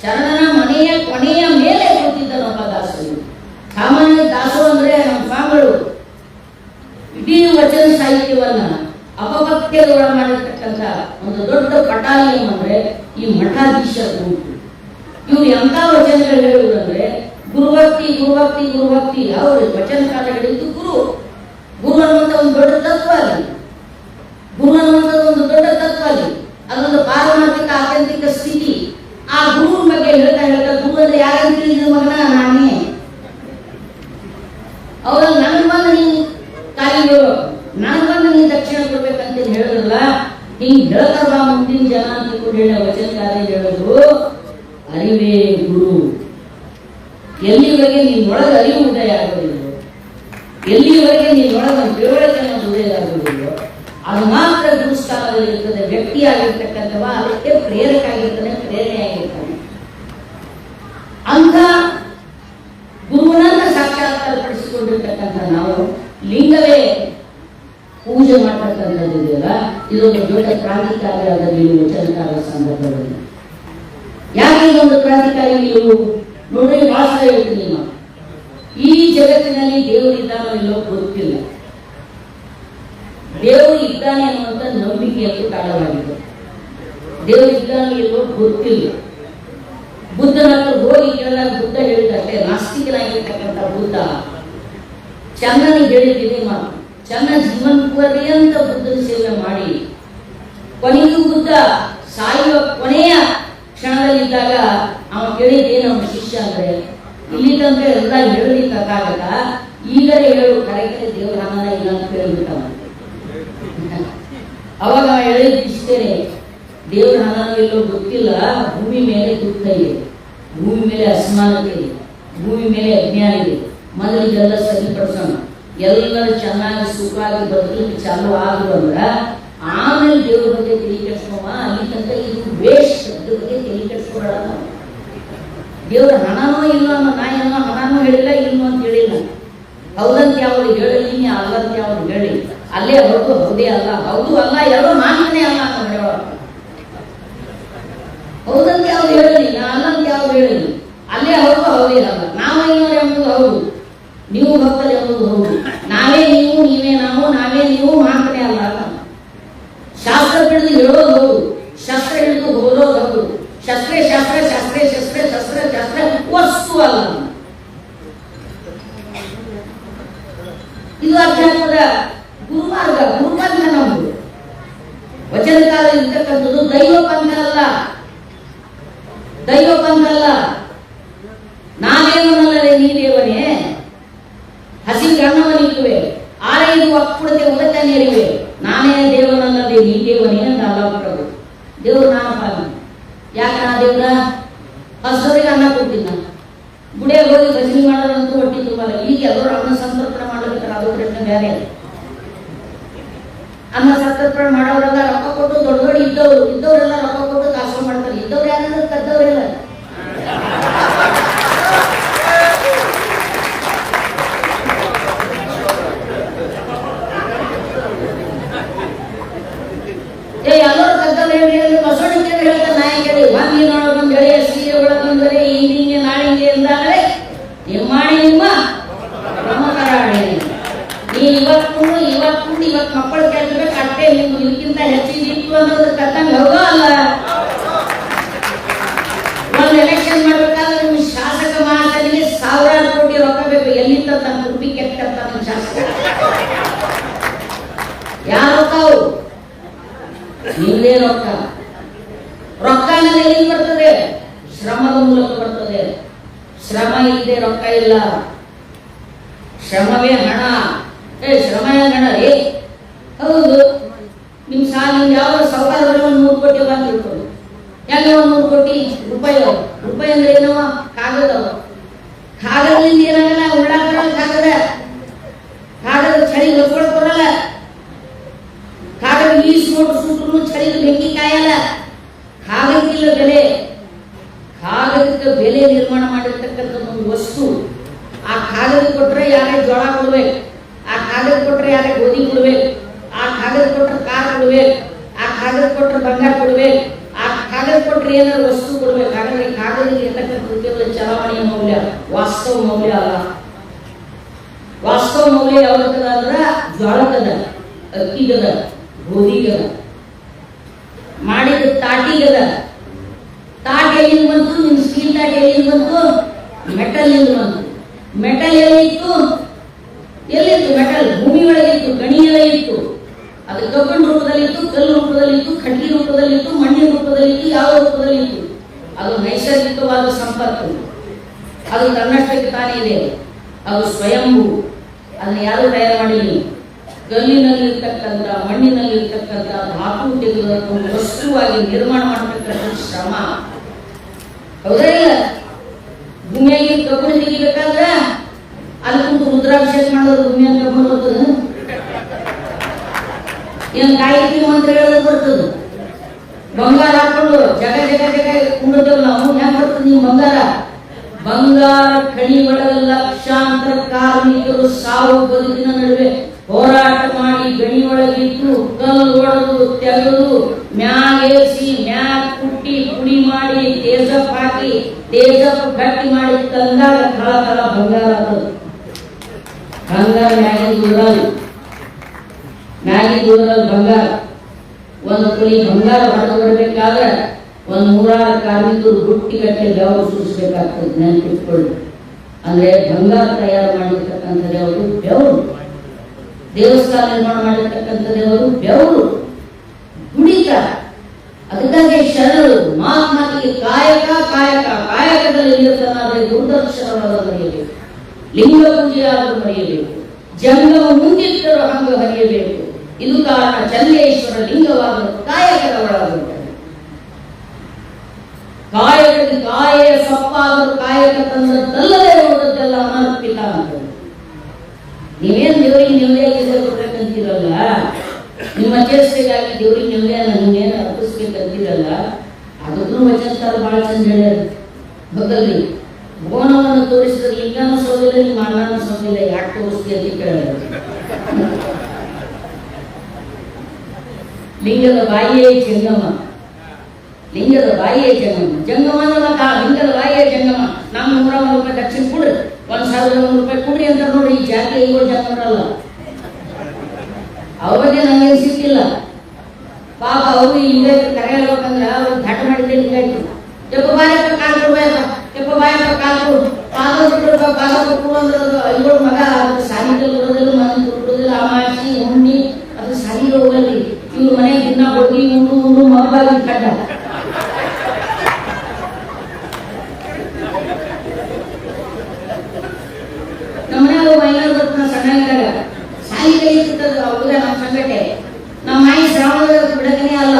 ಶರಣನ ಮನೆಯ ಕೊನೆಯ ಮೇಲೆ ಕೂತಿದ್ದನೊಬ್ಬ ದಾಸೋಹಿ. ಸಾಮಾನ್ಯ ದಾಸೋ ಅಂದ್ರೆ ನಮ್ಮ ಸ್ವಾಮಿಗಳು ಇಡೀ ವಚನ ಸಾಹಿತ್ಯವನ್ನ ಅಪಭಕ್ತಿಯೊಳ ಮಾಡಿರ್ತಕ್ಕಂಥ ಒಂದು ದೊಡ್ಡ ಪಟಾಲಿಯಂ ಅಂದ್ರೆ ಈ ಮಠಾಧೀಶರ ಗುಂಪು. ಇವ್ರು ಎಂಥ ವಚನಗಳು ಹೇಳುವುದಂದ್ರೆ ಗುರುಭಕ್ತಿ ಗುರುಭಕ್ತಿ ಗುರುಭಕ್ತಿ ಅವರು ವಚನ ಕಾಲ ಹೇಳಿದ್ದು ಗುರು. ಗುರು ಅನ್ನುವಂಥ ಒಂದು ದೊಡ್ಡ ತತ್ವ ಅಲ್ಲಿ. ಗುರು ಅನ್ನುವಂಥದ್ದು ಒಂದು ದೊಡ್ಡ ತತ್ವ ಅಲ್ಲಿ. ಅದೊಂದು ಪಾರಮಾರ್ಥಿಕ ಆತ್ಯಂತಿಕ ಸ್ಥಿತಿ. ಆ ಗುರುವಿನ ಬಗ್ಗೆ ಹೇಳ್ತಾ ಗುರು ಅಂದ್ರೆ ಯಾರಂತ ತಿಳಿದ ಮಗನ ನಾನೇ. ಅವರ ನನಗೆ ಬಂದು ನೀನು ಕಾಲಿಗೆ ನನಗೆ ಬಂದು ನೀನು ದಕ್ಷಿಣ ಕೊಡ್ಬೇಕಂತ ಹೇಳಿದ್ರಲ್ಲ, ಹಿಂಗೆ ಹೇಳ್ತಾರ ಮುಂದಿನ ಜನ ಅಂತ ಹೇಳಿ ವಚನಕಾರ ಹೇಳೋದು ಅರಿವೇ ಗುರು. ಎಲ್ಲಿವರೆಗೆ ನಿನ್ನೊಳಗೆ ಅರಿವು ಉದಯ ಆಗೋದಿಲ್ಲ, ಎಲ್ಲಿವರೆಗೆ ನಿನ್ನೊಳಗೆ ತಿಳುವಳಿಕೆ ಉದಯ ಆಗೋದಿಲ್ಲ, ಅದು ಮಾತ್ರ ಗುರುಸ್ಥಾನದಲ್ಲಿ ಇರ್ತದೆ. ವ್ಯಕ್ತಿ ಆಗಿರ್ತಕ್ಕಂಥವ ಅದಕ್ಕೆ ಪ್ರೇರಕ ಆಗಿರ್ತಾನೆ, ಪ್ರೇರಣೆ ಆಗಿರ್ತಾನೆ. ಅಂತ ಗುರುವನ್ನ ಸಾಕ್ಷಾತ್ಕಾರಪಡಿಸಿಕೊಂಡಿರ್ತಕ್ಕಂಥ ನಾವು ಲಿಂಗವೇ ಪೂಜೆ ಮಾಡ್ತಕ್ಕಂಥದ್ದಿದೆಯಲ್ಲ, ಇದೊಂದು ದೊಡ್ಡ ಕ್ರಾಂತಿಕಾರಿ ಆದ ನೀವು ವಚನಕಾರ ಸಂದರ್ಭದಲ್ಲಿ. ಯಾಕೆ ಇದೊಂದು ಕ್ರಾಂತಿಕಾರಿ ನೀವು ನೋಡ್ರಿ, ಭಾಷೆ ಹೇಳ್ತೀನಿ ನಾವು. ಈ ಜಗತ್ತಿನಲ್ಲಿ ದೇವರು ಇದ್ದಾನೋ ಇಲ್ಲೋ ಗೊತ್ತಿಲ್ಲ. ದೇವರು ಇದ್ದಾನೆ ಅನ್ನುವಂಥ ನಂಬಿಕೆಯಲ್ಲಿ ಕಾರಣವಾಗಿದೆ. ದೇವರು ಇದ್ದಾನೋ ಇಲ್ಲೋ ಗೊತ್ತಿಲ್ಲ. ಬುದ್ಧನ ಹತ್ರ ಹೋಗಿ ಕೇಳಿದಾಗ ಬುದ್ಧ ಹೇಳಿದಷ್ಟೇ, ನಾಸ್ತಿಕನಾಗಿರ್ತಕ್ಕಂಥ ಬುದ್ಧ ಚಂದನಿಗೆ ಹೇಳಿದ್ದೀನಿ ಮಾತು. ಚಂದ ಜೀವನ ಪರ್ಯಂತ ಬುದ್ಧನ ಸೇವೆ ಮಾಡಿ ಕೊನೆಗೂ ಬುದ್ಧ ಸಾಯುವ ಕೊನೆಯ ಕ್ಷಣದಲ್ಲಿದ್ದಾಗ ಅವ ಕೇಳಿದ್ದೇನು ಅವನ ಶಿಷ್ಯ ಅಂದ್ರೆ, ಇಲ್ಲಿ ತನಕ ಎಲ್ಲ ಹೇಳಲಿಕ್ಕಾಗತ್ತ, ಈಗಲೇ ಹೇಳು ಕರೆಕ್ಟ್ ದೇವರ ಹಣ ಇಲ್ಲ ಅಂತ ಕೇಳಿಬಿಟ್ಟವ. ಅವಾಗ ಹೇಳಿದ್ದೇನೆ, ದೇವರ ಹಣ ಎಲ್ಲೋ ಗೊತ್ತಿಲ್ಲ, ಭೂಮಿ ಮೇಲೆ ದುಃಖ ಇದೆ, ಭೂಮಿ ಮೇಲೆ ಅಸಮಾನತೆ ಇದೆ, ಭೂಮಿ ಮೇಲೆ ಅಜ್ಞಾನ ಇದೆ. ಮೊದಲಿಗೆಲ್ಲ ಸರಿಪಡಿಸೋಣ, ಎಲ್ಲರೂ ಚೆನ್ನಾಗಿ ಸುಖವಾಗಿ ಬದುಕಲಿಕ್ಕೆ ಚಾಲು ಆದ್ರು ಅಂದ್ರ ಆಮೇಲೆ ದೇವ್ರ ಬಗ್ಗೆ ತಲೆ ಕೆಡಿಸ್ಕೊಮ. ಅಲ್ಲಿ ತನಕ ಇದು ವೇಸ್ಟ್, ಅದ್ರ ಬಗ್ಗೆ ತಲೆ ಕೆಡಿಸ್ಕೊಬೇಡ. ದೇವ್ರ ಹಣನೋ ಇಲ್ಲ ಅನ್ನೋ, ನಾ ಏನೋ ಹಣನೂ ಹೇಳಿಲ್ಲ ಇನ್ನು ಅಂತ ಹೇಳಿಲ್ಲ. ಹೌದಂತ ಯಾವ್ದು ಹೇಳಲಿ, ಅಲ್ಲಂತ ಯಾವ್ದು ಹೇಳಿ, ಅಲ್ಲೇ ಹೌದು ಹೌದೇ ಅಲ್ಲ, ಹೌದು ಅಲ್ಲ ಎರಡೂ ಮಾತನೇ ಅಲ್ಲ ಅಂತ ಹೇಳೋ. ಹೌದಂತ ಯಾವ್ದು ಹೇಳಲಿ, ನಾ ಅಲ್ಲಂತ ಯಾವ್ದು ಹೇಳಲಿ, ಅಲ್ಲೇ ಹೌದು ಹೌದೇ ಅಲ್ಲ. ನಾವೈನೋರು ಎಂಬುದು ಹೌದು, ನೀವು ಭಕ್ತರು ಎಂಬುದು ಹೌದು, ನಾವೇ ನೀವು ನೀವೇ ನಾವು, ನಾವೇ ನೀವು ಮಾತನೇ ಅಲ್ಲ. ಶಾಸ್ತ್ರ ಹಿಡಿದು ಹೇಳೋದು ಹೌದು, ಶಸ್ತ್ರ ಹಿಡಿದು ಹೋಗೋದು ಹೌದು. ಶಸ್ತ್ರ ಶಾಸ್ತ್ರ, ಶಾಸ್ತ್ರ ಶಸ್ತ್ರ, ಶಸ್ತ್ರ ಶಾಸ್ತ್ರ ವಸ್ತು ಅಲ್ಲ. ಇದು ಅಧ್ಯಾತ್ಮದ ಗುರುಮಾರ್ಗ, ಗುರುಪಂಥ ನಮ್ಮದು. ವಚನಕಾಲ ಇರ್ತಕ್ಕಂಥದ್ದು ದೈವ ಪಂಥ ಅಲ್ಲ, ದೈವ ಪಂಥ ಅಲ್ಲ. ನಾವೇನಲ್ಲದೆ ನೀ ದೇವನೇ, ಹಸಿ ಗಣ್ಣವನಿಕ್ಕುವೆ, ಆರೈದು ಒಕ್ಕುಡತೆ ಉದಕ ನೀರಿವೆ, ನಾನೇ ದೇವನಲ್ಲದೆ ನೀ ದೇವನೇ ಅಂತ ಅಲ್ಲ. ದೇವ್ರು ನಾನಪ್ಪ. ಯಾಕ ನಾ ದೇವ್ರ ಹಸರಿಗೆ ಅನ್ನ ಕೊಡ್ತೀನಿ, ಗುಡಿಯಾಗ ಹೋಗಿ ಭಜನೆ ಮಾಡೋದಂತೂ ಹೊಟ್ಟಿ ತುಂಬಲ್ಲ. ಈಗ ಎಲ್ಲರೂ ಅನ್ನ ಸಂತರ್ಪಣೆ ಮಾಡಬೇಕಾರೆ ಅದು ಪ್ರಶ್ನೆ ಬೇರೆ. ಅನ್ನ ಸಂತರ್ಪಣೆ ಮಾಡೋರೆಲ್ಲ ರೊಕ್ಕ ಕೊಟ್ಟು ದೊಡ್ಡ ದೊಡ್ಡ ಇದ್ದವರೆಲ್ಲ ರೊಕ್ಕ ಕೊಟ್ಟು ಕಾಸು ಮಾಡ್ತಾರೆ. ಇದ್ದವ್ರು ಯಾರಂದ್ರೆ ಕದ್ದವರೆಲ್ಲ. ಎಲ್ಲರೂ ಕದ್ದವ್ರು ಹೇಳಿ ಬಸವಣ್ಣ ಹೇಳ್ತಾರೆ, ನಾಯಿ ಕೇಳಿ ಒಂದಿನೊಳಗೊಂದು ಗೆಳೆಯ ಸೀರೆ ಒಳಗೊಂದರೆ ಹಿಂಗೆ ನಾಳಿಗೆ ಎಂದಾದರೆ ನಿರ್ಮಾಣಿ ನಿಮ್ಮ ಬ್ರಹ್ಮಕರಾಣಿ. ನೀ ಇವತ್ತು ಮಕ್ಕಳು ಕೇಳ್ಬೇಕು ಅಷ್ಟೇ, ನಿಮ್ಗೆ ಇದಕ್ಕಿಂತ ಹೆಚ್ಚಿಗಿತ್ತು ಅನ್ನೋದು ಕತ್ತಂಗೆ ಹೋಗೋ ಅಲ್ಲ. ಒಂದು ಎಲೆಕ್ಷನ್ ಮಾಡ್ಬೇಕಾದ್ರೆ ನಿಮ್ಮ ಶಾಸಕ ಮಹಾಸನಿಗೆ 1000 ಕೋಟಿ ರೊಕ್ಕ ಬೇಕು. ಎಲ್ಲಿಂದ ತನ್ನ ಕುರ್ಬಿ ಕೆಟ್ಟ ನಿಮ್ಮ ಶಾಸಕ ಯಾರು ರೊಕ್ಕವು? ನಿಮ್ಮದೇ ರೊಕ್ಕ. ರೊಕ್ಕ ಅನ್ನೋದು ಎಲ್ಲಿ ಬರ್ತದೆ? ಶ್ರಮದ ಮೂಲಕ ಬರ್ತದೆ. ಶ್ರಮ ಇಲ್ಲದೆ ರೊಕ್ಕ ಇಲ್ಲ. ಶ್ರಮವೇ ಹಣ. ಶ್ರಮ ಹಣ ರೀ. ಹೌದು, ನಿಮ್ ಯಾವ ಸಾವುಕಾರ 100 ಕೋಟಿ ಬಂದಿರ್ಬೋದು. ಯಾಕೆ 100 ಕೋಟಿ ರೂಪಾಯಿ? ರೂಪಾಯಿ ಅಂದ್ರೆ ಏನವ? ಕಾಗದ. ಕಾಗದದಿಂದ ಏನಾಗಲ್ಲ, ಉಳ್ಳಾಕಲ್ಲ. ಕಾಗದ ಚಳಿ ಹೊತ್ಕೊಳಕ್ ಬರಲ್ಲ. ಕಾಗದ ಈಸ್ಕೊಟ್ಟು ಸುಟ್ಟರು ಚಳಿದ ಬೆಂಕಿ ಕಾಯಲ್ಲ. ಕಾಗದಕ್ಕಿಲ್ಲ ಬೆಲೆ. ಕಾಗದಕ್ಕೆ ಬೆಲೆ ನಿರ್ಮಾಣ ಮಾಡಿರ್ತಕ್ಕಂಥ ಒಂದು ವಸ್ತು. ಆ ಕಾಗದ ಕೊಟ್ರೆ ಯಾರೇ ಜೋಳ ಕೊಡ್ಬೇಕು, ಆ ಕಾಗದ ಕೊಟ್ರೆ ಯಾರೇ ಗೋಧಿ ಕೊಡ್ಬೇಕು, ಆ ಕಾಗದ ಕೊಟ್ರೆ ಕಾರ್ ಕೊಡ್ಬೇಕು, ಆ ಕಾಗದ ಕೊಟ್ರೆ ಬಂಗಾರ ಕೊಡ್ಬೇಕು, ಆ ಕಾಗದ ಕೊಟ್ರೆ ಏನಾದ್ರು ವಸ್ತು ಕೊಡ್ಬೇಕು. ಹಾಗಾದ್ರೆ ಕಾಗದಕ್ಕೆ ಇರ್ತಕ್ಕಂಥ ಕೇವಲ ಚಲಾವಣೆಯ ಮೌಲ್ಯ, ವಾಸ್ತವ ಮೌಲ್ಯ ಅಲ್ಲ. ವಾಸ್ತವ ಮೌಲ್ಯ ಯಾವ್ದಕ್ಕದ ಅಂದ್ರೆ ಜೋಳಕ್ಕದ, ಅಕ್ಕಿಗದ, ಗೋಧಿಗದ, ಮಾಡಿದ ತಾಟಿಗದ. ತಾಟಿ ಎಲ್ಲಿಂದ ಬಂತು? ನಿಮ್ ಸ್ಟೀಲ್ ತಾಟಿ ಎಲ್ಲಿಂದ ಬಂತು? ಮೆಟಲ್ ಎಂದು ಬಂತು. ಮೆಟಲ್ ಎಲ್ಲಿತ್ತು? ಮೆಟಲ್ ಭೂಮಿ ಒಳಗೆ ಇತ್ತು, ಗಣಿಯಲ್ಲೇ ಇತ್ತು. ಅದು ಕಬ್ಬಿಣ ರೂಪದಲ್ಲಿತ್ತು, ಕಲ್ಲು ರೂಪದಲ್ಲಿತ್ತು, ಕಟ್ಟಿ ರೂಪದಲ್ಲಿತ್ತು, ಮಣ್ಣಿನ ರೂಪದಲ್ಲಿತ್ತು, ಯಾವ ರೂಪದಲ್ಲಿತ್ತು. ಅದು ನೈಸರ್ಗಿಕವಾದ ಸಂಪತ್ತು. ಅದು ತನ್ನಷ್ಟಕ್ಕೆ ತಾನೇ ಇದೆ. ಅದು ಸ್ವಯಂಭೂ. ಅದನ್ನು ಯಾರು ತಯಾರು ಮಾಡಿಲ್ಲ. ಕಲ್ಲಿನಲ್ಲಿರ್ತಕ್ಕಂಥ, ಮಣ್ಣಿನಲ್ಲಿರ್ತಕ್ಕಂಥ ಧಾತು ತೆಗೆದು ವಸ್ತುವಾಗಿ ನಿರ್ಮಾಣ ಮಾಡತಕ್ಕಂಥ ಶ್ರಮ. ಹೌದಾ ಇಲ್ಲ? ಭೂಮಿಯಾಗಿ ಕಬ್ಬಿಣ ತೆಗಿಬೇಕಾದ್ರೆ ಅಲ್ಲಿ ಕುಂತು ರುದ್ರಾಭಿಷೇಕ ಮಾಡೋದು ಭೂಮಿಯಾಗಿ ಕಬ್ಬಿಣ ಬರ್ತದೆ. ಏನು ಗಾಯತ್ರಿ ಮಂತ್ರ ಹೇಳೋದು ಬರ್ತದೆ. ಬಂಗಾರ ಹಾಕೊಂಡು ಜಗ ಜಗ ಜಗ ಕುಂಡಿರ್ತೇವೆ ನಾವು. ಹೆಂಗ್ ಬರ್ತದೆ ನೀವು ಬಂಗಾರ? ಬಂಗಾರ ಖಣಿ ಒಳಗ ಲಕ್ಷಾಂತರ ಕಾರ್ಮಿಕರು ಸಾವು ಬದುಕಿನ ನಡುವೆ ಹೋರಾಟ ಮಾಡಿ ಗಣಿ ಒಳಗಿಟ್ಟು ಕಲ್ಲು ಹೊಡೆದು ತೆಗೆದು ಮ್ಯಾಗೇರಿಸಿ ಮ್ಯಾಗ ಕುಟ್ಟಿ ಪುಡಿ ಮಾಡಿ ತೇಜಪ್ ಹಾಕಿ ತೇಜಪ್ ಗಟ್ಟಿ ಮಾಡಿ ತಂದಾಗ ತಳ ತಳ ಬಂಗಾರ ಆಗ್ತದೆ. ಬಂಗಾರ ಮ್ಯಾಗಿ ದೂರಲ್ಲಿ ಬಂಗಾರ. ಒಂದು ತುಳಿ ಬಂಗಾರ ಹೊಡೆದು ಬರಬೇಕಾದ್ರೆ ಒಂದು 100 ಕಾರ್ಮಿಕರು ಗುಟ್ಟಿಗಟ್ಟಲೆ ಬೆವರು ಸುರಿಸಬೇಕಾಗ್ತದೆ. ನೆನಪಿಟ್ಕೊಳ್ಳಿ. ಅಂದ್ರೆ ಬಂಗಾರ ತಯಾರು ಮಾಡಿರ್ತಕ್ಕಂಥದ್ದು ಯಾವುದು? ಬೆವರು. ದೇವಸ್ಥಾನ ನಿರ್ಮಾಣ ಮಾಡಿರ್ತಕ್ಕಂಥದ್ದು ಯಾವುದು? ಬೆವರು. ದುಡಿತ. ಅದಕ್ಕಾಗಿ ಶರಣರು ಮಹಾತ್ಮನಿಗೆ ಕಾಯಕ ಕಾಯಕ ಕಾಯಕದಲ್ಲಿ ನಿರತನಾದರೆ ದುರ್ದರ್ಶನವಾದ ಮರೆಯಬೇಕು, ಲಿಂಗ ಪೂಜೆಯಾದರೂ ಮರೆಯಬೇಕು, ಜಂಗಮ ಮುಂದಿಟ್ಟರು ಹಂಗ ಹರಿಯಬೇಕು. ಇದು ಕಾರಣ ಚಂದ್ರೇಶ್ವರ ಲಿಂಗವಾದ ಕಾಯಕದ ಒಳಗುಂಟು. ಕಾಯಕದ ಕಾಯ ಸಪ್ಪಾದರೂ ಕಾಯಕ ತಂದದ್ದಲ್ಲದೆ ಹೋದದ್ದೆಲ್ಲ ಅನರ್ಪಿತ ಅಂತ. ನೀವೇನು ದೇವರಿಗೆ ನೆಮ್ಮದಿಯಾಗಿ ಕೊಡ್ಬೇಕಂತೀರಲ್ಲ, ನಿಮ್ಮ ಚೇಷ್ಟೆಗಾಗಿ ದೇವರಿಗೆ ನೆಮ್ಮದಿಯನ್ನ ನೀವೇನು ಅರ್ಪಿಸ್ಬೇಕಂತೀರಲ್ಲ, ಅದಕ್ಕೂ ವಚನಕಾರ ಬಹಳ ಚಂದ ಹೇಳ್ಯಾರ. ಭಕ್ತಲ್ಲಿ ಭುವನವನ್ನು ತೋರಿಸಿದ್ರೆ ಲಿಂಗನೂ ಸೋದಿಲ್ಲ, ನಿಮ್ಮ ಅಣ್ಣನೂ ಸೋದಿಲ್ಲ, ಯಾಕೆ ತೋರಿಸ್ತೀಯ ಅಂತ ಕೇಳಿದ್ರು. ಲಿಂಗದ ಬಾಯಿಯೇ ಜಂಗಮ. ಲಿಂಗದ ಬಾಯಿಯೇ ಜಂಗಮ. ಜಂಗಮ ಅನ್ನೋದಕ್ಕ ಲಿಂಗದ ಬಾಯಿಯೇ ಜಂಗಮ. ನಮ್ಮ 100 ರೂಪಾಯಿ ದಕ್ಷಿಣ ಕೊಡ್ರಿ, 1000 ರೂಪಾಯಿ ಕೊಡ್ರಿ ಅಂತ ನೋಡಿ. ಈ ಜಾತಿ ಇವರು ಜಂಗಮರಲ್ಲ. ಅವ್ರಿಗೆ ನಮಗೆ ಸಿಕ್ಕಿಲ್ಲ ಪಾಪ. ಅವರು ಈಗ ಕರೆ ಹೇಳ್ಬೇಕಂದ್ರೆ ಅವ್ರು ಘಟ ಮಾಡಿದ್ದೆ ಲಿಂಗಾಯ್ತು. ಎಪ್ಪ ಬಾಯಪ್ಪ ಕಾಲ್ ಕೊಡ್ಬೇಕ, ಎಪ್ಪ ಬಾಯಪ್ಪ ಕಾಲ್ ಕೊಡು, ಪಾದ ಕೊಡು ಅಂದ್ರೆ ಇವ್ರ ಮಗ ಅದು ಸಾಲಿಗೆ ಬರೋದಿಲ್ಲ, ಮನೆ ಕೊಡೋದಿಲ್ಲ. ಅಮಾಸಿ ಹುಣ್ಣಿ ಅದು ಸಾಲಿಗೆ ಹೋಗಲಿ. ಇವ್ರ ಮನೆಗೆ ದಿನ ಹೋಗಿ ಉಂಡು ಮಗಬಾಗಿ ಕಡ್ಡ. ನಮ್ಮನೆ ಮೈಲಾರ ಬರ್ತಾನ ಸಣ್ಣಾಗಿದ್ದಾಗ ಸಾಲಿಗೆ ಇರ್ತದ ಹುಡುಗ. ನಮ್ಮ ಸಂಗಟೆ ನಮ್ಮ ಮಾಯಿ ಶ್ರಾವಣದ ಬಿಡಕನೇ ಅಲ್ಲ.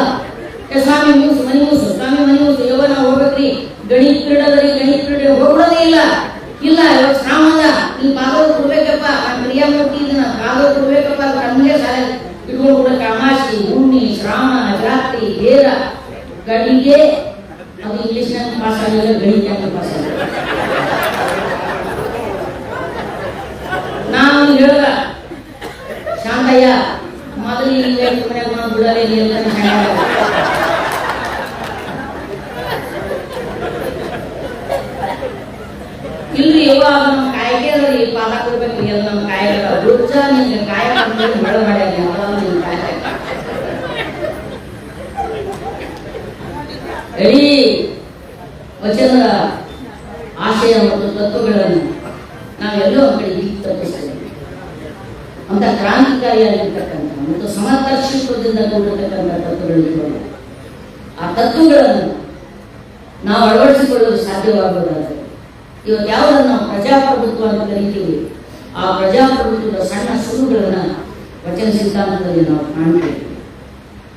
ಸ್ವಾಮಿ ಮೂಸು ಮನಿ ಮೂಸು, ಸ್ವಾಮಿ ಮನಿ ಮೂಸು, ಯವ್ವ ನಾವು ಹೋಗ್ಬೇಕ್ರಿ ಗಣಿತ ಕ್ರೀಡದ್ರಿ, ಗಣಿತ ಕ್ರೀಡೆ ಹೋಗ್ಬಿಡೋದೇ ಇಲ್ಲ. ಇಲ್ಲ ಇವಾಗ ಶ್ರಾವಣದ ಇಲ್ಲಿ ಪಾದ ಕೊಡ್ಬೇಕಪ್ಪ, ನಾನು ಪ್ರಿಯಾಮೂರ್ತಿ ಇದನ್ನ ಪಾದ ಕೊಡ್ಬೇಕಪ್ಪ ಅಂತ ನಮಗೆ ಸಾಲ ಇಟ್ಕೊಂಡು ಬಿಡಕ್ಕೆ. ಅಮಾಸಿ ಹುಣ್ಣಿ ಶ್ರಾವಣ ಜಾತ್ರಿ ಬೇರ ಗಡಿಗೆ ಅದು ಇಂಗ್ಲಿಷ್ನಾಗ ಪಾಸ್ ಆಗಿಲ್ಲ, ಗಣಿತ ಪಾಸ್ ಆಗಿಲ್ಲ. ನಾವು ಹೇಳ ಶಾಂತಯ್ಯ ಮೊದಲು ಬಿಡಲೇ ಇಲ್ಲಿ ಇವಾಗ ನಮ್ಮ ಕಾಯಿಕೆ ಅದ್ರಿ ಪಾದ ಕೊಡ್ಬೇಕ್ರಿ. ಅದು ನಮ್ಮ ಕಾಯಕ ರುಚ ನಿಮ್ಗೆ ಕಾಯಕ ಬೆಳ ಮಾಡ್ಯಾರ. ನಿಮ್ ಕಾಯಕ ಇಡೀ ವಚನದ ಆಶಯ ಮತ್ತು ತತ್ವಗಳನ್ನು ನಾವೆಲ್ಲೋ ಒಂದು ಕಡೆ ತಪ್ಪಿಸ್ತೇವೆ. ಅಂತ ಕ್ರಾಂತಿಕಾರಿಯಾಗಿರ್ತಕ್ಕಂಥ ಮತ್ತು ಸಮದರ್ಶಿತ್ವದಿಂದ ಕೂಡಿರ್ತಕ್ಕಂಥ ತತ್ವಗಳಿರ್ಬೋದು. ಆ ತತ್ವಗಳನ್ನು ನಾವು ಅಳವಡಿಸಿಕೊಳ್ಳಲು ಸಾಧ್ಯವಾಗಬಹುದಾದರೆ ಇವತ್ತು ಯಾವುದನ್ನು ನಾವು ಪ್ರಜಾಪ್ರಭುತ್ವ ಅಂತ ಕರಿತೀವಿ, ಆ ಪ್ರಜಾಪ್ರಭುತ್ವದ ಸಣ್ಣ ಸುರುಗಳನ್ನು ವಚನ ಸಿದ್ಧಾಂತದಲ್ಲಿ ನಾವು ಕಾಣ್ತೇವೆ.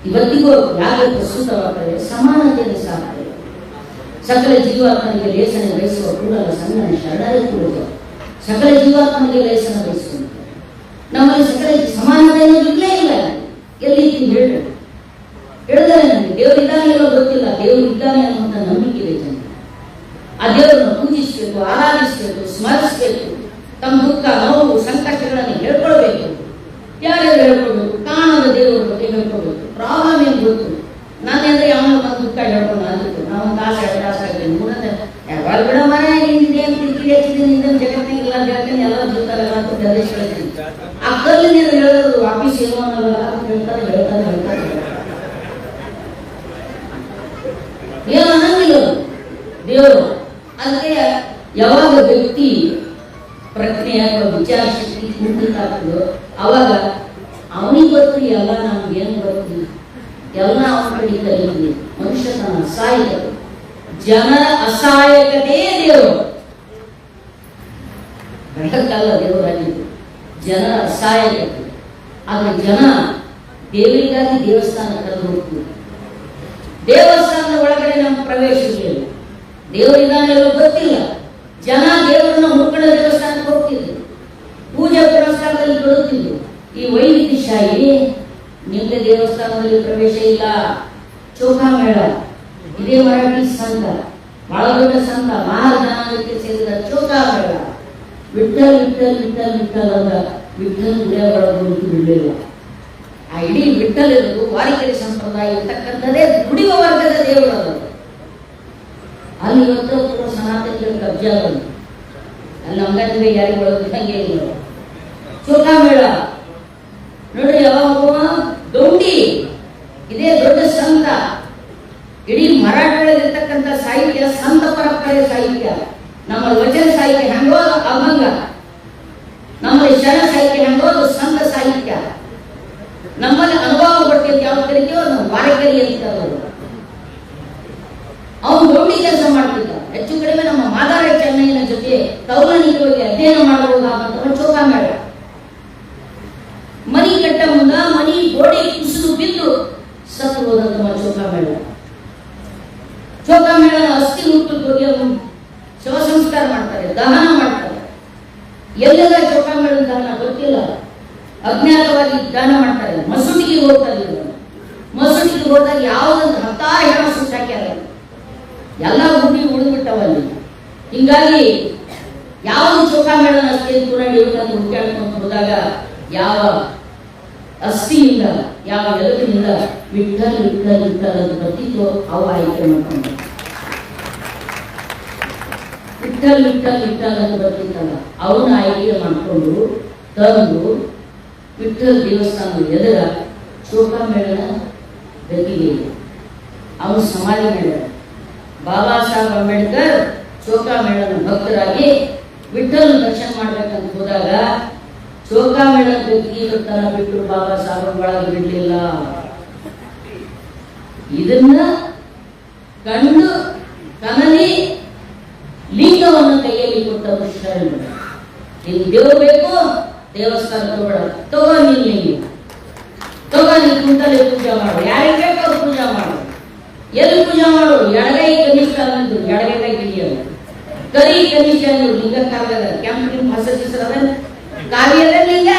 ಇವತ್ತಿಗೂ ಯಾಕೆ ಪ್ರಸ್ತುತವಾಗ್ತದೆ? ಸಮಾನತೆಯನ್ನು ಸಾಕ್ತದೆ. ಸಕಲ ಜೀವಾತ್ಮನಿಗೆ ಲೇಸನ ಬಯಸುವ ಕೂಡಲ ಸಂಗನ ಶರಣರೇ ಕೂಡುವ ಸಕಲ ಜೀವಾತ್ಮನಿಗೆ ಲೇಸನ ಬಯಸುವಂತ. ನಮ್ಮಲ್ಲಿ ಸಕಲ ಸಮಾನತೆ ಅನ್ನೋದು ಇಲ್ಲೇ ಇಲ್ಲ. ಎಲ್ಲಿ ಹೇಳಿ ಹೇಳಿದರೆ ನನಗೆ ದೇವರು ಇದ್ದಾನೆ ಎಲ್ಲೋ ಗೊತ್ತಿಲ್ಲ. ದೇವರು ಇದ್ದಾನೆ ಅನ್ನುವಂಥ ನಂಬಿಕೆ ಇದೆ ಜನ. ಆ ದೇವರನ್ನು ಪೂಜಿಸಬೇಕು, ಆರಾಧಿಸಬೇಕು, ಸ್ಮರಿಸಬೇಕು. ತಮ್ಮ ದುಃಖ ನೋವು ಸಂಕಷ್ಟಗಳನ್ನು ಹೇಳ್ಕೊಳ್ಬೇಕು. ಯಾರ್ಯಾರು ಹೇಳ್ಕೊಳ್ಬೇಕು? ಕಾಣದ ದೇವರ ಬಗ್ಗೆ ಹೇಳ್ಕೊಳ್ಬೇಕು. ಪ್ರಾಬ್ಲಮ್ ಏನು ಗೊತ್ತು ನಾನೆಂದ್ರೆ ಅವನ ಒಂದು ದುಃಖ ಹೇಳ್ಕೊಂಡು ಅದಕ್ಕೆ ನಾವು ತಾಸು 2 ತಾಸು ಆಗ್ತೀನಿ ಮೂರನೇ ಯಾವಾಗ ಬಿಡ ಮರ ಹಿಂದಿದೆ ಅಂತ ಕಿಡಿ ಹಚ್ಚಿದೆ ನಿಂದ ಜಗತ್ತಿಗೆಲ್ಲ ಹೇಳ್ತೀನಿ ಎಲ್ಲ ದುಡ್ತಾರಲ್ಲ ಅಂತ ಪ್ರದೇಶ ಹೇಳ್ತೀನಿ. ಆ ಕಲ್ಲಿನ ಹೇಳೋದು ವಾಪೀಸ್ ಏನೋ ಅನ್ನೋಲ್ಲ ಹೇಳ್ತಾರೆ ಹೇಳ್ತಾರೆ ಹೇಳ್ತಾರೆ ಏನು ಅನ್ನಂಗಿಲ್ಲ ದೇವರು. ಅದಕ್ಕೆ ಯಾವಾಗ ವ್ಯಕ್ತಿ ಪ್ರಜ್ಞೆ ಅಥವಾ ವಿಚಾರ ಶಕ್ತಿ ಕುಂಠಿತ ಆಗ್ತದೋ ಅವಾಗ ಅವನಿಗೆ ಗೊತ್ತು ಎಲ್ಲ ನಮ್ಗೇನು ಗೊತ್ತಿಲ್ಲ, ಎಲ್ಲ ಅವನ ಕಡೆ ಕಲಿಯುತ್ತೆ. ಮನುಷ್ಯತನ ಅಸಹಾಯಕತೆ, ಜನರ ಅಸಹಾಯಕತೆ ದೇವರು, ಬೆಳಕಲ್ಲ ದೇವರಾಗಿದ್ದು, ಜನರ ಅಸಹಾಯಕತೆ. ಆದ್ರೆ ಜನ ದೇವರಿಗಾಗಿ ದೇವಸ್ಥಾನ ಕರೆದು ಹೋಗ್ತೀವಿ. ದೇವಸ್ಥಾನದ ಒಳಗಡೆ ನಮ್ಮ ಪ್ರವೇಶ ಇಲ್ಲ, ದೇವರಿಗಾನೆಲ್ಲ ಗೊತ್ತಿಲ್ಲ. ಜನ ದೇವರನ್ನ ಹುಡ್ಕೊಂಡ ದೇವಸ್ಥಾನಕ್ಕೆ ಹೋಗ್ತಿದ್ರು, ಪೂಜೆ ಪುರಸ್ಕಾರದಲ್ಲಿ ಕೊಡುತ್ತಿದ್ರು. ಈ ವೈವಿಧ್ಯಶಾಹಿ ನಿಮ್ಗೆ ದೇವಸ್ಥಾನದಲ್ಲಿ ಪ್ರವೇಶ ಇಲ್ಲ. ಚೌಕಾಮೇಳ ಇದೇ ಮರಾಠಿ ಸಂಘ, ಬಹಳ ದೊಡ್ಡ ಸಂಘ, ಮಹಾಜನಾಂಗಕ್ಕೆ ಸೇರಿದ ಚೌಕಾಮೇಳ. ವಿಠಲ್ ವಿಠಲ್ ವಿಠಲ್ ವಿಠಲ್ ಅಂತ ವಿಠಲ್ ಗುಡಿಯ ಒಳಗೆ ಬಿಡಲಿಲ್ಲ. ಆ ಇಡೀ ವಿಠಲ್ ಇರೋದು ವಾರಿಕೆರೆ ಸಂಪ್ರದಾಯ ಇರ್ತಕ್ಕಂಥದ್ದೇ ದುಡಿಯುವ ವರ್ಗದ ದೇವರು. ಅಲ್ಲಿ ಇವತ್ತು ಪೂರ್ವ ಸನಾತನಿಗಳ ಕಬ್ಜಾ ಬಂದು ಅಲ್ಲಿ ಅಂಗಡಿಗೆ ಯಾರಿಗೆ ಒಳಗೆ ಇಲ್ಲ. ಚೌಕಾಮೇಳ ನೋಡ್ರಿ, ಯಾವಾಗ ದೌಂಡಿ ಇದೇ ದೊಡ್ಡ ಸಂತ. ಇಡೀ ಮರಾಠಿಯಲ್ಲಿರ್ತಕ್ಕಂಥ ಸಾಹಿತ್ಯ ಸಂತ ಪರಂಪರೆ ಸಾಹಿತ್ಯ. ನಮ್ಮ ವಚನ ಸಾಹಿತ್ಯ ಹೆಂಗೋದು ಅಭಂಗ, ನಮ್ಮಲ್ಲಿ ಶರಣ ಸಾಹಿತ್ಯ ಹೆಂಗೋದು ಸಂತ ಸಾಹಿತ್ಯ. ನಮ್ಮಲ್ಲಿ ಅನುಭವ ಪಡ್ತಿದ್ದು ಯಾವ ಕರಿತೀವೋ ನಾವು ವಾರಕರಿ ಅಂತ. ಅವನು ದೌಂಡಿ ಕೆಲಸ ಮಾಡ್ತಿದ್ದ. ಹೆಚ್ಚು ಕಡಿಮೆ ನಮ್ಮ ಮಾದಾರ ಚೆನ್ನೈನ ಜೊತೆ ಕೌಲನಿಕವಾಗಿ ಅಧ್ಯಯನ ಮಾಡಬಹುದಾದಂತಹ ಚೌಕಾಮೇಳ. ಮನಿ ಕಟ್ಟ ಮುಂದ ಮನಿ ಗೋಡೆ ಕುಸಿದು ಬಿದ್ದು ಸತ್ತು ಹೋದಂತಹ ಚೌಕಾಮೇಳ. ಚೌಕಾಮೇಳನ ಅಸ್ಥಿ ಹುಟ್ಟಕ್ಕೆ ಹೋಗಿ ಅವನು ಶವ ಸಂಸ್ಕಾರ ಮಾಡ್ತಾರೆ, ದಹನ ಮಾಡ್ತಾರೆ. ಎಲ್ಲೆಲ್ಲ ಚೌಕಾಮೇಳ ದಹನ ಗೊತ್ತಿಲ್ಲ, ಅಜ್ಞಾತವಾಗಿ ದಹನ ಮಾಡ್ತಾರೆ. ಮಸೂಟಿಗೆ ಹೋಗ್ತಾರೆ. ಮಸೂಟಿಗೆ ಹೋದಾಗ ಯಾವುದೊಂದು 10 ಹೆಣ ಸುಟ್ಟಾಕ್ಯಾರ, ಎಲ್ಲ ಗುಡ್ಡಿ ಉಳಿದ್ಬಿಟ್ಟವಲ್ಲಿ. ಹಿಂಗಾಗಿ ಯಾವುದು ಚೌಕಾಮೇಳನ ಅಸ್ಥಿ ಪುರಾಣಿ ಹುಟ್ಟಾಡ್ಕೊಂಡು ಹೋದಾಗ ಯಾವ ಅಸ್ಥಿಯಿಂದ ಯಾವ ಎಲುಬಿನಿಂದ ವಿಠಲ್ ವಿಠಲ್ ವಿಠಲ್ ಅಂತ ಬರ್ತಿತ್ತು ಅವು ಆಯ್ಕೆ ಮಾಡ್ಕೊಂಡು ವಿಠಲ್ ವಿಠಲ್ ವಿಠಲ್ ಅಂತ ಬರ್ತಿತ್ತಲ್ಲ ಅವನ್ನ ಆಯ್ಕೆ ಮಾಡಿಕೊಂಡು ತಂದು ವಿಠಲ್ ದೇವಸ್ಥಾನದ ಎದುರ ಚೌಕಾಮೇಳನ ಗದಿಗೆ ಅವನು ಸಮಾಧಿ ಮಾಡಿದ. ಬಾಬಾ ಸಾಹೇಬ್ ಅಂಬೇಡ್ಕರ್ ಚೌಕಾಮೇಳನ ಭಕ್ತರಾಗಿ ವಿಠಲ್ ದರ್ಶನ ಮಾಡ್ಬೇಕಂತ ಹೋದಾಗ ಚೌಕಾಮೇಳನ ಗದಿಗೆ ತರ ಬಿಟ್ಟು ಬಾಬಾ ಸಾಹೇಬ್ ಒಳಗೆ ಬಿಡ್ಲಿಲ್ಲ. ಇದನ್ನ ಕಂಡು ಕನಲಿ ಲಿಂಗವನ್ನು ಕೈಯಲ್ಲಿ ಕೊಟ್ಟವರು ಶರಣರು. ನಿನ್ ದೇವ್ರು ಬೇಕು, ದೇವಸ್ಥಾನ ತಗೋಣ, ತಗೋ ನಿನ್ ಲಿಂಗ, ತಗೋ ನೀನ್ ಕುಂತಲ್ಲಿ ಪೂಜೆ ಮಾಡು, ಯಾರಿಗೆ ಬೇಕು ಅವ್ರು ಪೂಜೆ ಮಾಡು. ಎಲ್ಲಿ ಪೂಜೆ ಮಾಡು? ಎಡಗೈ ಕನಿಷ್ಠ ಅಂದ್ರು, ಎಡಗೈ ಗಿಳಿಯಲ್ಲ, ಕರಿ ಕನಿಷ್ಠ ಅಂದ್ರು. ಲಿಂಗ ಕಾರ್ಯದ ಕೆಂಪು ಹಸರಿಸದ ಕಾವ್ಯದ ಲಿಂಗ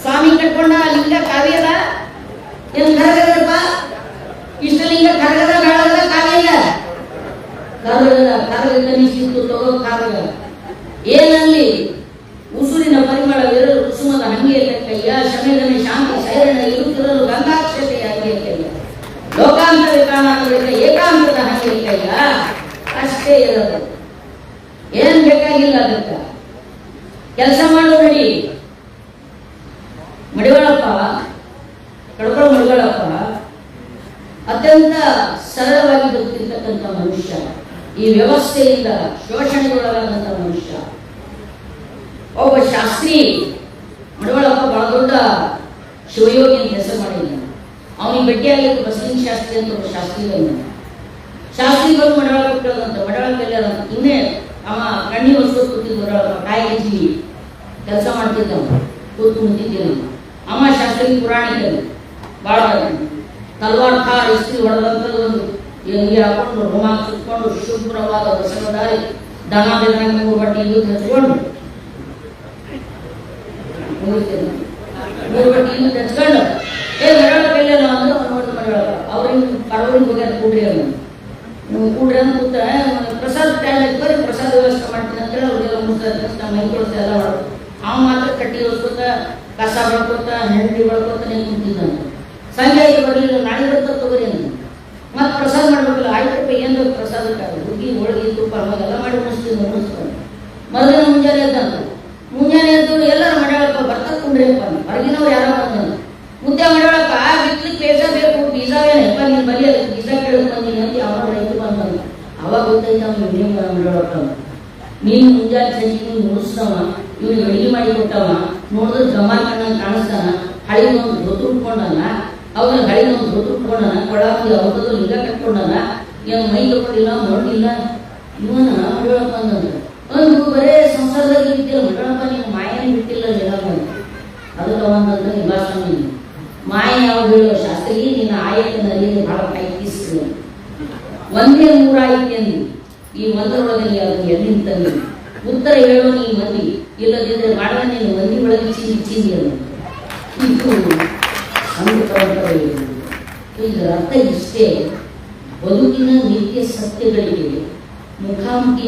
ಸ್ವಾಮಿ ಕಟ್ಕೊಂಡ ಲಿಂಗ ಕಾವ್ಯದ ಏನ್ ಕರಗದಪ್ಪ? ಇಷ್ಟಲಿಂಗ ಕರಗದ ಬೇಡದ ಕಾವ್ಯದ ಕರಗದ ಕರಗ ಕನಿಷ್ಠಿತ್ತು ತಗೋ ಕಾರಗ. ಏನಲ್ಲಿ ಉಸುರಿನ ಪರಿಮಳ ವಿರಲು ಕುಸುಮದ ಹಂಗೆ ಕೈಯ ಶಮೇದನ ಶಾಂತಿ ಸೈರಣ ಇರುತ್ತಿರಲು ಗಂಗಾಕ್ಷತೆಯ ಹಂಗೆ ಕೈಯ ಲೋಕಾಂತರ ಕಾಣಾಂತರಿಕ ಏಕಾಂತದ ಹಂಗೆ ಕೈಯ ಅಷ್ಟೇ ಇರೋದು. ಏನ್ ಬೇಕಾಗಿಲ್ಲ ಅದಕ್ಕ. ಕೆಲಸ ಮಾಡು ನಡಿ. ಮಡಿವಾಳಪ್ಪ ಕಡ್ಕೊಳ ಮಡಿವಾಳಪ್ಪ ಅತ್ಯಂತ ಸರಳವಾಗಿ ಬದುಕಿರ್ತಕ್ಕಂಥ ಮನುಷ್ಯ, ಈ ವ್ಯವಸ್ಥೆಯಿಂದ ಶೋಷಣೆಗೊಳಗಾದಂಥ ಮನುಷ್ಯ. ಒಬ್ಬ ಶಾಸ್ತ್ರಿ ಮಡಿವಾಳಪ್ಪ ಬಹಳ ದೊಡ್ಡ ಶಿವಯೋಗಿ ಅಂತ ಹೆಸರು ಮಾಡಿದ್ದ. ಅವನಿಗೆ ಭೇಟಿಯಾಗಲಿಕ್ಕೆ ಬಸವಲಿಂಗ ಶಾಸ್ತ್ರಿ ಅಂತ ಒಬ್ಬ ಶಾಸ್ತ್ರಿ ಬಂದ. ಶಾಸ್ತ್ರಿ ಬಂದು ಮಡಿವಾಳಪ್ಪ ಕೇಳಿದಂತ, ಮಡಿವಾಳಪ್ಪ ಎಲ್ಲ ಇನ್ನೇ ಅವ ಕಣ್ಣಿ ವಸ್ತು ಕೂತಿದ್ದ ಮಡಿವಾಳಪ್ಪ ಕಾಯಿಜಿ ಕೆಲಸ ಮಾಡ್ತಿದ್ದ, ಕೂತು ಮುಂದಿದ್ದೇನೆ. ಅಮ್ಮ ಶಾಸ್ತ್ರಿ ಪುರಾಣಿಕರು ಬಹಳ ತಲ್ವಾರ್ ಖಾರ್ ಇಸ್ತ್ರಿ ಹೊಡೆದಂಥದ್ದು ಒಂದು ನೀರು ಹಾಕೊಂಡು ರೋಮಾಂಚ ಸುತ್ಕೊಂಡು ಶುಭ್ರವಾದ ಬಸವದಾರಿ ದನ ಬೆದರಂಗ 3 ಬಟ್ಟೆ ಇಲ್ಲೂ ಹಚ್ಕೊಂಡು 3 ಬಟ್ಟೆ ಇಲ್ಲೂ ಹಚ್ಕೊಂಡು ಮಡಿವಾಳಪ್ಪ ಎಲ್ಲೇನೋ ಅಂದ್ರೆ ನೋಡಿ ಮಡಿವಾಳಪ್ಪ ಅವ್ರಿಗೆ ಪರವರಿಗೆ ಹೋಗ್ಯಾರ ಕೂಡ್ರಿ ಅವ್ರು. ನೀವು ಕೂಡ್ರಿ ಅಂತ ಕೂತ ಪ್ರಸಾದ ಟೈಮ್ ಬರೀ ಪ್ರಸಾದ ವ್ಯವಸ್ಥೆ ಮಾಡ್ತೀನಿ ಅಂತೇಳಿ ಅವ್ರಿಗೆಲ್ಲ ಮುಗಿಸ್ತಾ ಮೈ ಕೊಡ್ತಾ ಎಲ್ಲ ಮಾಡೋದು. ಅವ ಮಾತ್ರ ಕಟ್ಟಿ ಹೊಸ್ಕೊತ ಕಸ ಬೆಳ್ಕೊತ ಹೆಂಡಿ ಬೆಳ್ಕೊತ ನೀನು ಕುಂತಿದ್ದಂತ. ಸಂಜೆ ಆಯ್ತು ಬರಲಿಲ್ಲ, ನಾಳೆ ಬರ್ತಾ ತಗೋರಿ ಅಂತ ಮತ್ತೆ ಪ್ರಸಾದ ಮಾಡ್ಬೇಕಲ್ಲ. ಆಯ್ತಪ್ಪ ಏನು ಪ್ರಸಾದಕ್ಕಾಗ ಹುಡುಗಿ ಹೋಳಿಗೆ ತುಪ್ಪ ಅವಾಗೆಲ್ಲ ಮಾಡಿ ಮುಗಿಸ್ಕೊಂಡು ಮರುದಿನ ಮುಂಜಾನೆ ಎದ್ದಂತ. ಮುಂಜಾನೆ ಎದ್ದು ಎಲ್ಲರೂ ಮಡಿವಾಳಪ್ಪ ಬರ್ತಾ ಕುಂಡ್ರಿಯಪ್ಪ, ಹೊರಗಿನವ್ರು ಯಾರೋ ಬಂದ ಮುದ್ದೆ ಮಡಿವಾಳಪ್ಪ ಬಿತ್ಲಿಕ್ಕೆ ಬೇಜ ಬೇಕು, ಬೀಜವೇನಪ್ಪ ನೀನು ಬಲಿ ಅದಕ್ಕೆ ಬೀಜ ಕೇಳಿದ್ ಬಂದೀನಿ ಅಂತ ಯಾವ ರೈತ ಬಂದ. ಅವಾಗ ಗೊತ್ತೈತೆ ಅವ್ನು ಮಡಿವಾಳಪ್ಪ ನೀನು ಮುಂಜಾನೆ ಸಂಜೆ ಮುಗಿಸ್ದವ, ಇವ್ನಿಗೆ ಅಡಿಗೆ ಮಾಡಿ ಕೊಟ್ಟವ, ನೋಡಿದ್ರೆ ಗಮಾನ್ ಕಣ್ಣಂಗೆ ಕಾಣಿಸ್ತಾನ, ಹಳಿದೊಂದು ಧೋತುಕೊಂಡನ, ಅವ್ನ ಹಳಿದೊಂದು ಧೋತುಕೊಂಡನ, ಕೊಳಾಗಿ ಅವ್ರದ್ದು ಲಿಂಗ ಕಟ್ಕೊಂಡನ, ಏನು ಮೈ ತಗೊಂಡಿಲ್ಲ ಮಾಡಿಲ್ಲ, ಇವನ ಹೇಳಪ್ಪ ಅಂತಂದ್ರೆ ಒಂದು ಬರೇ ಸಂಸಾರದಾಗ ಇದ್ದಿಲ್ಲ ಮಗಳಪ್ಪ, ನೀವು ಮಾಯನೇ ಬಿಟ್ಟಿಲ್ಲ ಹೇಳಪ್ಪ. ಅದಕ್ಕೆ ಅವಂತಂದ್ರೆ ಇಲಾಸ್ವಾಮಿ ಮಾಯ ಯಾವ ಹೇಳೋ ಶಾಸ್ತ್ರಿ, ನಿನ್ನ ಆಯತನಲ್ಲಿ ಬಹಳ ಕೈಕಿಸ್ತು, ಒಂದೇ ಮೂರಾಯಿತಿ ಅಂದಿ, ಈ ಒಂದರೊಳಗೆ ಅದನ್ನು ಎಲ್ಲಿಂದ ತಂದಿ ಉತ್ತರ ಹೇಳೋ ನೀ ಮಂದಿ, ಇಲ್ಲದಿದ್ರೆ ಮಾಡುವ ನೀನು ಮಂದಿ ಒಳಗೆ ಚೀನಿ ಅದು. ಇದು ಒಂದು ಪರಂಪರೆ. ಇದರ ಅರ್ಥ ಇಷ್ಟೇ, ಬದುಕಿನ ನಿತ್ಯ ಸತ್ಯಗಳಿಗೆ ಮುಖಾಮುಖಿ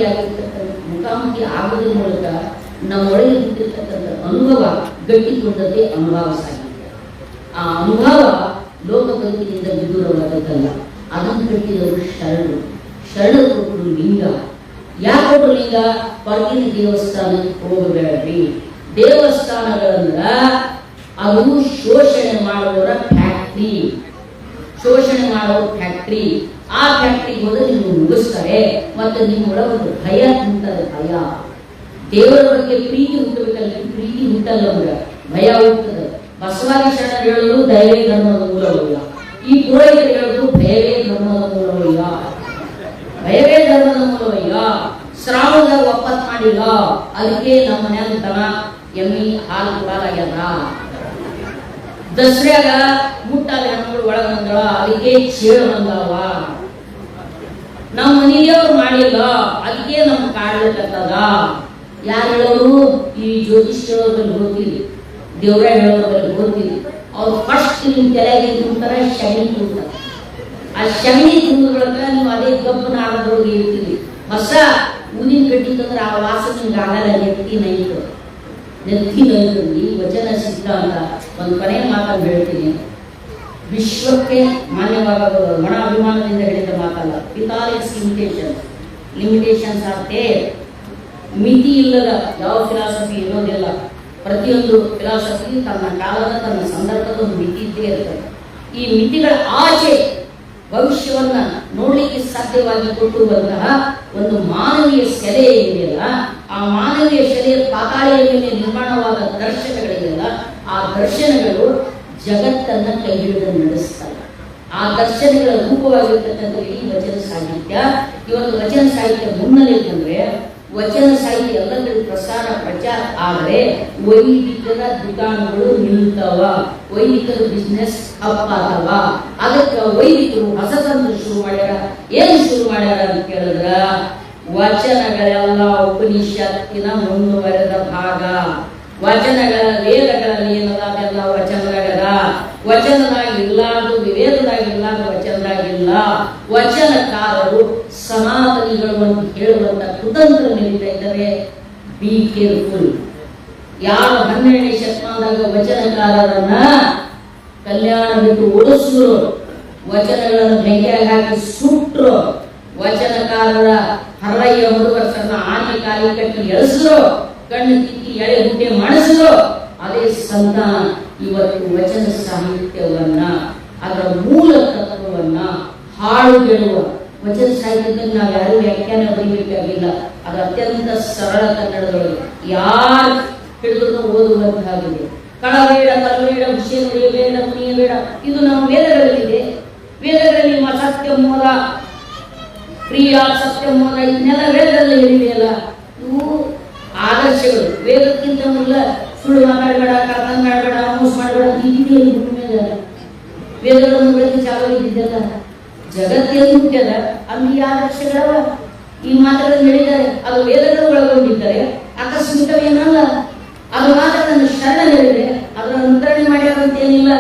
ಆಗೋದ್ರ ಮೂಲಕ ನಮ್ಮೊಳಗೆ ನಿಂತಿರ್ತಕ್ಕಂಥ ಅನುಭವ ಗಟ್ಟಿಕೊಂಡದ್ದೇ ಅನುಭವ ಸಾಹಿತ್ಯ. ಆ ಅನುಭವ ಲೋಕ ಬದುಕಿನಿಂದ ವಿದೂರವಾದದ್ದಲ್ಲ, ಅದನ್ನು ಕಟ್ಟಿದವರು ಶರಣರು ಕೊಟ್ಟರು ಲಿಂಗ. ಯಾಕೊಟ್ಟು ಲಿಂಗ? ಹೊರಗಿನ ದೇವಸ್ಥಾನಕ್ಕೆ ಹೋಗಬೇಡ್ರಿ. ದೇವಸ್ಥಾನಗಳಂದ್ರ ಅದು ಶೋಷಣೆ ಮಾಡುವವರ ಫ್ಯಾಕ್ಟ್ರಿ, ಶೋಷಣೆ ಮಾಡುವ ಫ್ಯಾಕ್ಟ್ರಿ. ಆ ಫ್ಯಾಕ್ಟ್ರಿಗೆ ಹೋದ್ರೆ ನೀವು ಮುಗಿಸ್ತಾರೆ, ಮತ್ತೆ ನಿಮ್ಮೊಳಗೆ ಒಂದು ಭಯ ಹುಟ್ಟದೆ. ಭಯ ದೇವರ ಬಗ್ಗೆ ಪ್ರೀತಿ ಹುಟ್ಟಬೇಕಲ್ಲ, ಪ್ರೀತಿ ಹುಟ್ಟಲ್ಲ ಅಂದ್ರೆ ಭಯ ಹುಟ್ಟದೆ. ಬಸವಾದಿ ಶರಣ ಹೇಳೋದು ದಯವೇ ಧರ್ಮದ ಮೂಲವಲ್ಲ, ಈ ಪುರೋಹಿತರು ಹೇಳೋದು ಭಯವೇ ಧರ್ಮದ ಮೂಲವಲ್ಲ, ಭಯವೇ ಧರ್ಮದ ಮೂಲವಲ್ಲ. ಶ್ರಾವಣದಾಗ ಒಪ್ಪತ್ ಮಾಡಿಲ್ಲ, ಅದಕ್ಕೆ ನಮ್ಮ ಮನ್ಯಾಗ ದನ ಎಮ್ಮಿ ಹಾಲು ಕೊಡಲಾಗ್ಯದ. ದಸರಾಗ ಮುಟ್ಟಾದ ಹೆಣ್ಮಗಳು ಒಳಗ ಬಂದಳ, ಅದಕ್ಕೆ ಚೇಳು ಬಂದಾವ. ನಮ್ಮ ಮನೆಯವ್ರು ಮಾಡಿಲ್ಲ, ಅದಕ್ಕೆ ನಮ್ ಕಾಡ್ಲಿಕ್ಕತ್ತದ. ಯಾರು ಹೇಳೋರು? ಈ ಜ್ಯೋತಿಷ್ ಹೇಳೋದ್ರಲ್ಲಿ ಗೊತ್ತಿಲ್ಲ, ದೇವ್ರ ಹೇಳೋದ್ರಲ್ಲಿ ಗೊತ್ತಿಲ್ಲ. ಅವ್ರು ಫಸ್ಟ್ ನಿಮ್ ತಲೆಗೆ ತುಂಬ್ತಾರ, ಶನಿ ತುಂಬ್ತಾರ. ಆ ಶನಿ ತುಂಬಿದ್ರೊಳಗ ನೀವು ಅದೇ ಗಬ್ಬನ ಆಡೋದ್ರೊಳಗೆ ಇರ್ತೀರಿ. ಹೊಸ ಊದಿನ ಕಟ್ಟಿ ತಂದ್ರೆ ಆ ವಾಸನೆ ನಿಮ್ಗೆ ಆಗಲ್ಲ. ನೆತ್ತಿ ನೈತಲ್ಲಿ ವಚನ ಸಿದ್ಧಾಂತ ಒಂದು ಕೊನೆಯ ಮಾತನ್ನು ಹೇಳ್ತೀನಿ. ವಿಶ್ವಕ್ಕೆ ಮಾನ್ಯವಾಗಬಹುದು ಮನ ಅಭಿಮಾನದಿಂದ ಹೇಳಿದ ಮಾತಲ್ಲ. ವಿತಾಲಿಕ್ಸ್ ಲಿಮಿಟೇಷನ್ಸ್ ಆರ್ ದೇರ್. ಮಿತಿ ಇಲ್ಲದ ಯಾವ ಫಿಲಾಸಫಿ ಇರೋದಿಲ್ಲ. ಪ್ರತಿಯೊಂದು ಫಿಲಾಸಫಿ ತನ್ನ ಕಾಲದ ತನ್ನ ಸಂದರ್ಭದ ಒಂದು ಮಿತಿ ಇದ್ದೇ ಇರ್ತದೆ. ಈ ಮಿತಿಗಳ ಆಚೆ ಭವಿಷ್ಯವನ್ನ ನೋಡ್ಲಿಕ್ಕೆ ಸಾಧ್ಯವಾಗಿ ಕೊಟ್ಟಿರುವಂತಹ ಒಂದು ಮಾನವೀಯ ಸೆಲೆ ಏನಿದೆಯಲ್ಲ, ಆ ಮಾನವೀಯ ಸೆಲೆಯ ಪಾತಾಳೆಯ ಮೇಲೆ ನಿರ್ಮಾಣವಾದ ದರ್ಶನಗಳಿದೆಯಲ್ಲ, ಆ ದರ್ಶನಗಳು ಜಗತ್ತನ್ನ ಕೈ ಹಿಡಿದು ನಡೆಸ್ತಾರೆ. ಆ ದರ್ಶನಗಳ ರೂಪವಾಗಿರ್ತಕ್ಕಂಥ ಈ ವಚನ ಸಾಹಿತ್ಯ. ಇವತ್ತು ವಚನ ಸಾಹಿತ್ಯ ಮುನ್ನೆಲೆ ಬಂದ್ರೆ ವಚನ ಸಾಹಿತ್ಯ ಎಲ್ಲ ಕಡೆ ಪ್ರಚಾರ ಆದರೆ ವೈದಿಕರ ದುಕಾನುಗಳು ನಿಲ್ತವ, ವೈದಿಕರ ಬಿಸ್ನೆಸ್ ಅಪ್ಪಾತವ. ಅದಕ್ಕೆ ವೈದಿಕರು ಹೊಸತಂತ್ರ ಶುರು ಮಾಡ್ಯಾರ. ಏನು ಶುರು ಮಾಡ್ಯಾರ ಅಂತ ಕೇಳಿದ್ರ, ವಚನಗಳೆಲ್ಲ ಉಪನಿಷತ್ತಿನ ಮುಂದುವರೆದ ಭಾಗ. ವಚನಗಳ ವೇದಗಳಲ್ಲಿ ಏನದ ಅದೆಲ್ಲ ವಚನದಾಗದ. ವಚನದಾಗಿ ಇರ್ಲಾರ್ದು ವೇದದಾಗಿ ಇರ್ಲಾರ್ದು ವಚನದಾಗಿಲ್ಲ. ವಚನಕಾರರು ಸನಾತನಿಗಳು ಅಂತ ಹೇಳುವಂತ ಕುತಂತ್ರ ನಡೀತಾ ಇದ್ದಾರೆ. Be careful. ಯಾರು 12ನೇ ಶತಮಾನದಾಗ ವಚನಕಾರರನ್ನ ಕಲ್ಯಾಣ ಬಿಟ್ಟು ಓಡಿಸಿದ್ರು, ವಚನಗಳನ್ನು ಬೆಂಕಿಯಾಗಿ ಹಾಕಿ ಸುಟ್ರು, ವಚನಕಾರರ ಹರಯ್ಯ ಹುಡುಗರನ್ನ ಆನೆ ಕಾಲಿ ಕಟ್ಟಿ ಎಳೆಸಿದ್ರು, ಕಣ್ಣು ತಿಕ್ಕಿ ಎಳೆ ಗುಡ್ಡೆ ಮಾಡಿಸಿದ್ರು. ಅದೇ ಸಂತಾನ ಇವತ್ತು ವಚನ ಸಾಹಿತ್ಯವನ್ನ, ಅದರ ಮೂಲ ತತ್ವವನ್ನ ಹಾಳುಗೆಡುವ ವಚನ ಸಾಹಿತ್ಯದಲ್ಲಿ ನಾವು ಯಾರು ವ್ಯಾಖ್ಯಾನ ಬರೀಬೇಕಾಗಿಲ್ಲ. ಅದು ಅತ್ಯಂತ ಸರಳ ಕನ್ನಡದೊಳಗೆ ಯಾರು ಹಿಡಿದು ಓದುವಂತಾಗಿದೆ. ಕಳಬೇಡ, ಕಲಬೇಡ, ವಿಷಯ ಬೇಡ, ಮುನಿಯ ಬೇಡ, ಇದು ನಮ್ಮ ವೇದಗಳಲ್ಲಿದೆ. ವೇದಗಳಲ್ಲಿ ಸತ್ಯ ಮೂಲ, ಪ್ರಿಯ ಸತ್ಯ ಮೂಲ, ಇದನ್ನೆಲ್ಲ ವೇದದಲ್ಲಿ ಹೇಳಿದೆಯಲ್ಲ. ಇವು ಆದರ್ಶಗಳು. ವೇದಕ್ಕಿಂತ ಮೊದಲ ಸುಳ್ಳು ಮಾತಾಡಬೇಡ, ಕರ್ತನ ಮಾಡಬೇಡ, ಮೋಸ ಮಾಡಬೇಡ, ಇದೆಯಲ್ಲಿ ಹುಟ್ಟಿದ ವೇದಗಳನ್ನು ಬೆಳೆದು ಚಾಲು ಇದ್ದಿದ್ದಲ್ಲ. ಜಗತ್ತೆಲ್ಲಿ ಹುಟ್ಟ್ಯದ ಅಲ್ಲಿ ಆದರ್ಶಗಳವ. ಈ ಮಾತುಗಳನ್ನು ಹೇಳಿದ್ದಾರೆ, ಅದು ವೇದಗಳು ಒಳಗೊಂಡಿದ್ದಾರೆ. ಆಕಸ್ಮಿಕವೇನಲ್ಲ, ಅದು ಮಾತ್ರ ನನ್ನ ಶರಣ ಹೇಳಿದೆ, ಅದರ ಅನುಕರಣೆ ಮಾಡ್ಯಾರಂತೇನಿಲ್ಲ.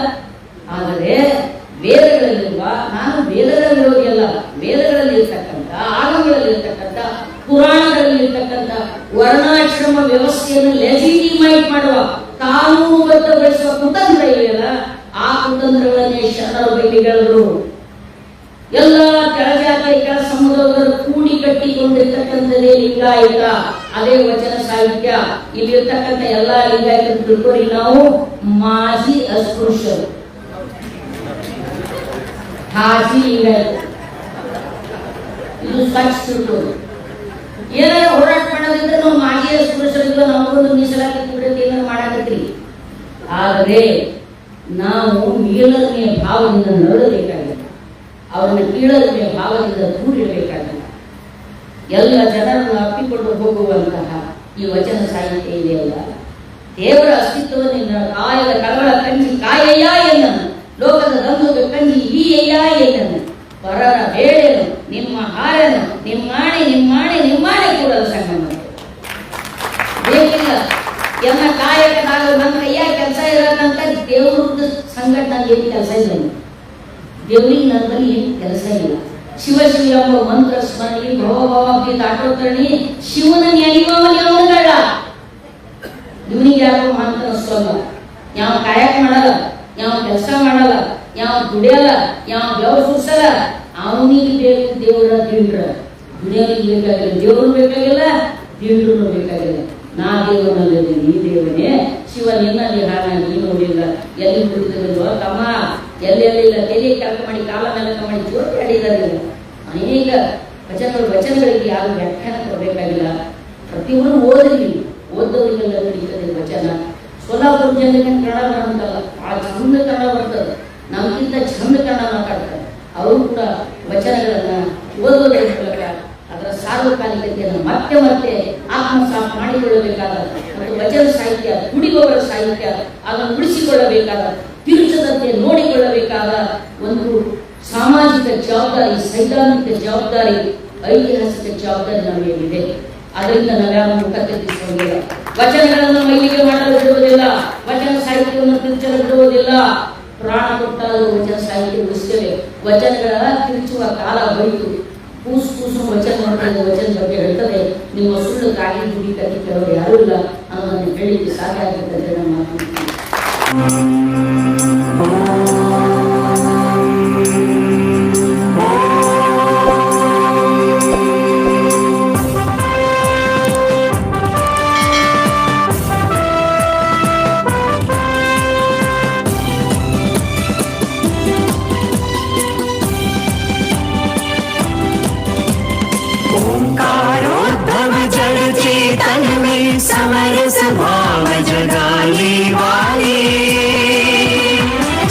ಆದರೆ ವೇದಗಳಲ್ಲಿರುವ, ನಾನು ವೇದಗಳ ವಿರೋಧಿ ಅಲ್ಲ, ವೇದಗಳಲ್ಲಿ ಇರ್ತಕ್ಕಂಥ, ಆಗಮಗಳಲ್ಲಿ ಇರ್ತಕ್ಕಂಥ, ಪುರಾಣಗಳಲ್ಲಿ ಇರ್ತಕ್ಕಂಥ ವರ್ಣಾಶ್ರಮ ವ್ಯವಸ್ಥೆಯನ್ನು ಲೆಜಿಟಿಮೈಟ್ ಮಾಡುವ, ಕಾನೂನುಬದ್ಧಗೊಳಿಸುವ ಕುತಂತ್ರ ಇದೆಯಲ್ಲ, ಆ ಕುತಂತ್ರಗಳನ್ನೇ ಶರಣರ ಬಗ್ಗೆ ಹೇಳಿದ್ರು. ಎಲ್ಲ ಕೆಳಜಾತಿ ಕೆಳ ಸಮುದಾಯದವರು ಕೂಡಿ ಕಟ್ಟಿಕೊಂಡಿರ್ತಕ್ಕಂಥದ್ದೇ ಲಿಂಗಾಯತ, ಅದೇ ವಚನ ಸಾಹಿತ್ಯ. ಇಲ್ಲಿರ್ತಕ್ಕಂಥ ಎಲ್ಲಾ ಲಿಂಗಾಯತರು ತಿಳ್ಕೊರಿ, ನಾವು ಮಾಜಿ ಅಸ್ಪೃಶ್ಯರು, ಹಾಜಿ ಲಿಂಗಾಯತ, ಇದು ಸಾಕ್ಷಿ ತಿಳ್ಕೋದು. ಏನಾರ ಹೋರಾಟ ಮಾಡೋದಿದ್ರೆ ನಾವು ಮಾಗಿಯ ಪುರುಷರಿಗೂ ನಮಗೊಂದು ಮೀಸಲಾತಿ ಕೊಡಕ್ಕೆ ಏನಾರು ಮಾಡಾಕತ್ರಿ. ಆದರೆ ನಾವು ಮೇಲನೆಯ ಭಾವದಿಂದ ನರಳಬೇಕಾಗಿಲ್ಲ, ಅವರನ್ನು ಕೀಳನೆಯ ಭಾವದಿಂದ ದೂರಿಡಬೇಕಾಗಿಲ್ಲ. ಎಲ್ಲ ಜನರನ್ನು ಅಪ್ಪಿಕೊಂಡು ಹೋಗುವಂತಹ ಈ ವಚನ ಸಾಹಿತ್ಯ ಇದೆಯಲ್ಲ, ದೇವರ ಅಸ್ತಿತ್ವವನ್ನು ಕಾಯದ ಕಳವಳ ಕಂಜಿ ಕಾಯಯ್ಯ ಎನ್ನನು, ಲೋಕದ ದಂದುಗೆ ಕಂಜಿ ಈಯಯ್ಯ ಎನ್ನನು, ಪರರ ಬೇಳೆನು ನಿಮ್ಮ ಹಾರನು ನಿಮ್ಮಾಣೆ ಕೂಡಲು ಸಂಗಮ ಬೇಕಿಲ್ಲ. ಎಲ್ಲ ಕಾಯಕದಾಗ ನನ್ನ ಕೈಯ ಕೆಲಸ ಇರೋದಂತ ದೇವ್ರದ ಸಂಘಟನೆ ಏನು ಕೆಲಸ ಇಲ್ಲ, ದೇವ್ರಿಗೆ ನನ್ನಲ್ಲಿ ಏನು ಕೆಲಸ ಇಲ್ಲ. ಶಿವ ಎಂಬ ಮಂತ್ರ ಸ್ಮರಣಿ ಭವಭಾವಿ ದಾಟೋತ್ತರಣಿ ಶಿವನ ನೆನೆಯುವವನಿಗಳ ಇವನಿಗೆ ಯಾರೋ ಮಂತ್ರ ಅನಿಸೋಲ್ಲ. ಯಾವ ಕಾಯಕ ಮಾಡಲ್ಲ, ಯಾವ ಕೆಲಸ ಮಾಡಲ್ಲ, ಯಾವ ದುಡಿಯಲ್ಲ, ಯಾವ ಬೆವರು ಸುರಿಸಲ್ಲ, ಅವನಿಗೆ ಬೇಕು ದೇವರ ದಿಂಡ್ರ. ದುಡಿಯೋನಿಗೆ ಬೇಕಾಗಿಲ್ಲ, ದೇವರು ಬೇಕಾಗಿಲ್ಲ, ದಿಂಡ್ರು ಬೇಕಾಗಿಲ್ಲ. ನಾ ದೇವನಲ್ಲಿ ನೀ ದೇವನೇ, ಶಿವ ನಿನ್ನಲ್ಲಿ ಹಾನ ನೀ ನೋಡಿಲ್ಲ, ಎಲ್ಲಿ ಹುಡುಗಿದ್ರು ತಮ್ಮ ಎಲ್ಲೆಲ್ಲಿಲ್ಲ, ತೆರಿಗೆ ಕೆಲಸ ಮಾಡಿ ಕಾಲ ಮೇಲೆ ಮಾಡಿ ಜೋಡಿ ಆಡಿದಾರಿಲ್ಲ. ಅನೇಕ ವಚನಗಳಿಗೆ ಯಾರು ವ್ಯಾಖ್ಯಾನ ಕೊಡಬೇಕಾಗಿಲ್ಲ. ಪ್ರತಿಯೊಬ್ಬರು ಓದಲಿ, ಓದೋರಿಗೆಲ್ಲ ನಡೀತದೆ ವಚನ. ಸೋಲಾಪುರ ಜನರಿಗೆ ಕನ್ನಡ ಬರಂತಲ್ಲ, ಆ ಚಂದ ಕನ್ನಡ ಬರ್ತದೆ, ನಮಗಿಂತ ಚಂದ ಕನ್ನಡ ಮಾತಾಡ್ತಾರೆ. ಅವರು ಕೂಡ ವಚನಗಳನ್ನ ಓದೋದ್ರ ಮೂಲಕ ಅದರ ಸಾರ್ವಕಾಲಿಕತೆಯನ್ನು ಮತ್ತೆ ಮತ್ತೆ ಆತ್ಮಸಾತ್ ಮಾಡಿಕೊಳ್ಳಬೇಕಾದ ಮತ್ತು ವಚನ ಸಾಹಿತ್ಯ ನುಡಿಯುವವರ ಸಾಹಿತ್ಯ ಅದನ್ನು ಉಳಿಸಿಕೊಳ್ಳಬೇಕಾದ, ತಿರುಚದಂತೆ ನೋಡಿಕೊಳ್ಳಬೇಕಾದ ಒಂದು ಸಾಮಾಜಿಕ ಜವಾಬ್ದಾರಿ, ಸೈದ್ಧಾಂತಿಕ ಜವಾಬ್ದಾರಿ, ಐತಿಹಾಸಿಕ ಜವಾಬ್ದಾರಿ ನಮಗೇನಿದೆ. ಅದರಿಂದ ನಾವ್ಯಾರು ಮುಖ ತೆಗೆದುಕೊಂಡಿಲ್ಲ. ವಚನಗಳನ್ನು ಮೈಲಿಗೆ ಮಾಡಲು ಬಿಡುವುದಿಲ್ಲ, ವಚನ ಸಾಹಿತ್ಯವನ್ನು ತಿರುಚಲು ಬಿಡುವುದಿಲ್ಲ. ಪ್ರಾಣ ಕೊಟ್ಟಾದರೂ ವಚನ ಸಾಹಿತ್ಯ ಉಳಿಸ್ತೇವೆ. ವಚನಗಳ ತಿರುಚುವ ಕಾಲ ಹೋಯಿತು. ಕೂಸು ವಚನ ಮಾಡ್ತಾ ವಚನ ಬಗ್ಗೆ ಹೇಳ್ತದೆ. ನಿಮ್ಮ ಸುಳ್ಳು ಕಾಗಿ ದುಡಿ ಕಟ್ಟಿ ಕೆಲವರು ಯಾರೂ ಇಲ್ಲ ಅನ್ನೋದನ್ನು ಹೇಳಿಕ್ಕೆ ಸಾಕಾಗಿರ್ತದೆ ನಮ್ಮ समर स्वभाव जगाने वाले,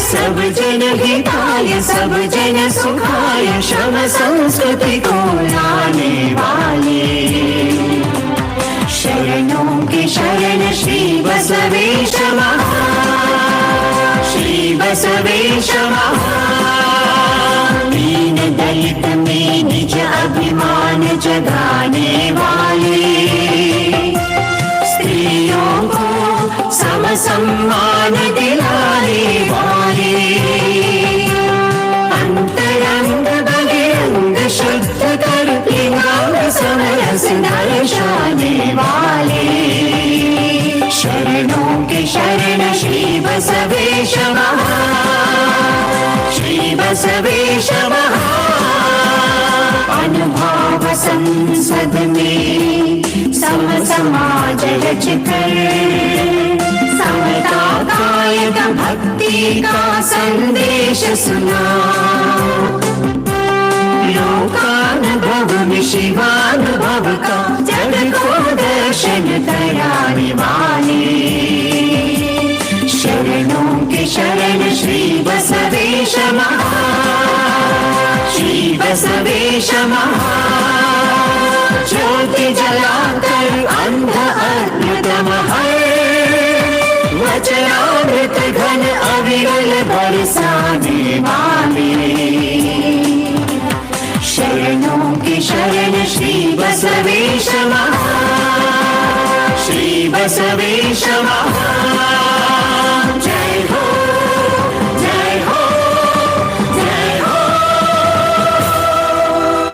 सब जन हिताय सब जन सुखाय, श्रम संस्कृति को लाने वाले। शरणों के शरण श्री बसवेश श्री बसवेश दीन दलित में निज अभिमान जगाने वाले, स्त्रियों को सम सम्मान दिलाने वाले, अंतरंग बहिरंग शुद्ध कर लिंगांग समरस दर्शाने वाले। शरणों के शरण श्री बसवेश श्री बसवेश अनुभाव संसद में सम समाज रच कर, समता कायक भक्ति का संदेश सुना, लोकानुभव में शिवानुभव का जग को दर्शन कराने वाले। शरणों के शरण श्री बसवेश श्री बसवेश ज्योति जलाकर अंध अज्ञतम हर, वचनामृत घन अविरल बरसाने वाले। शरणों की शरण श्री बसवेश श्री बसवेश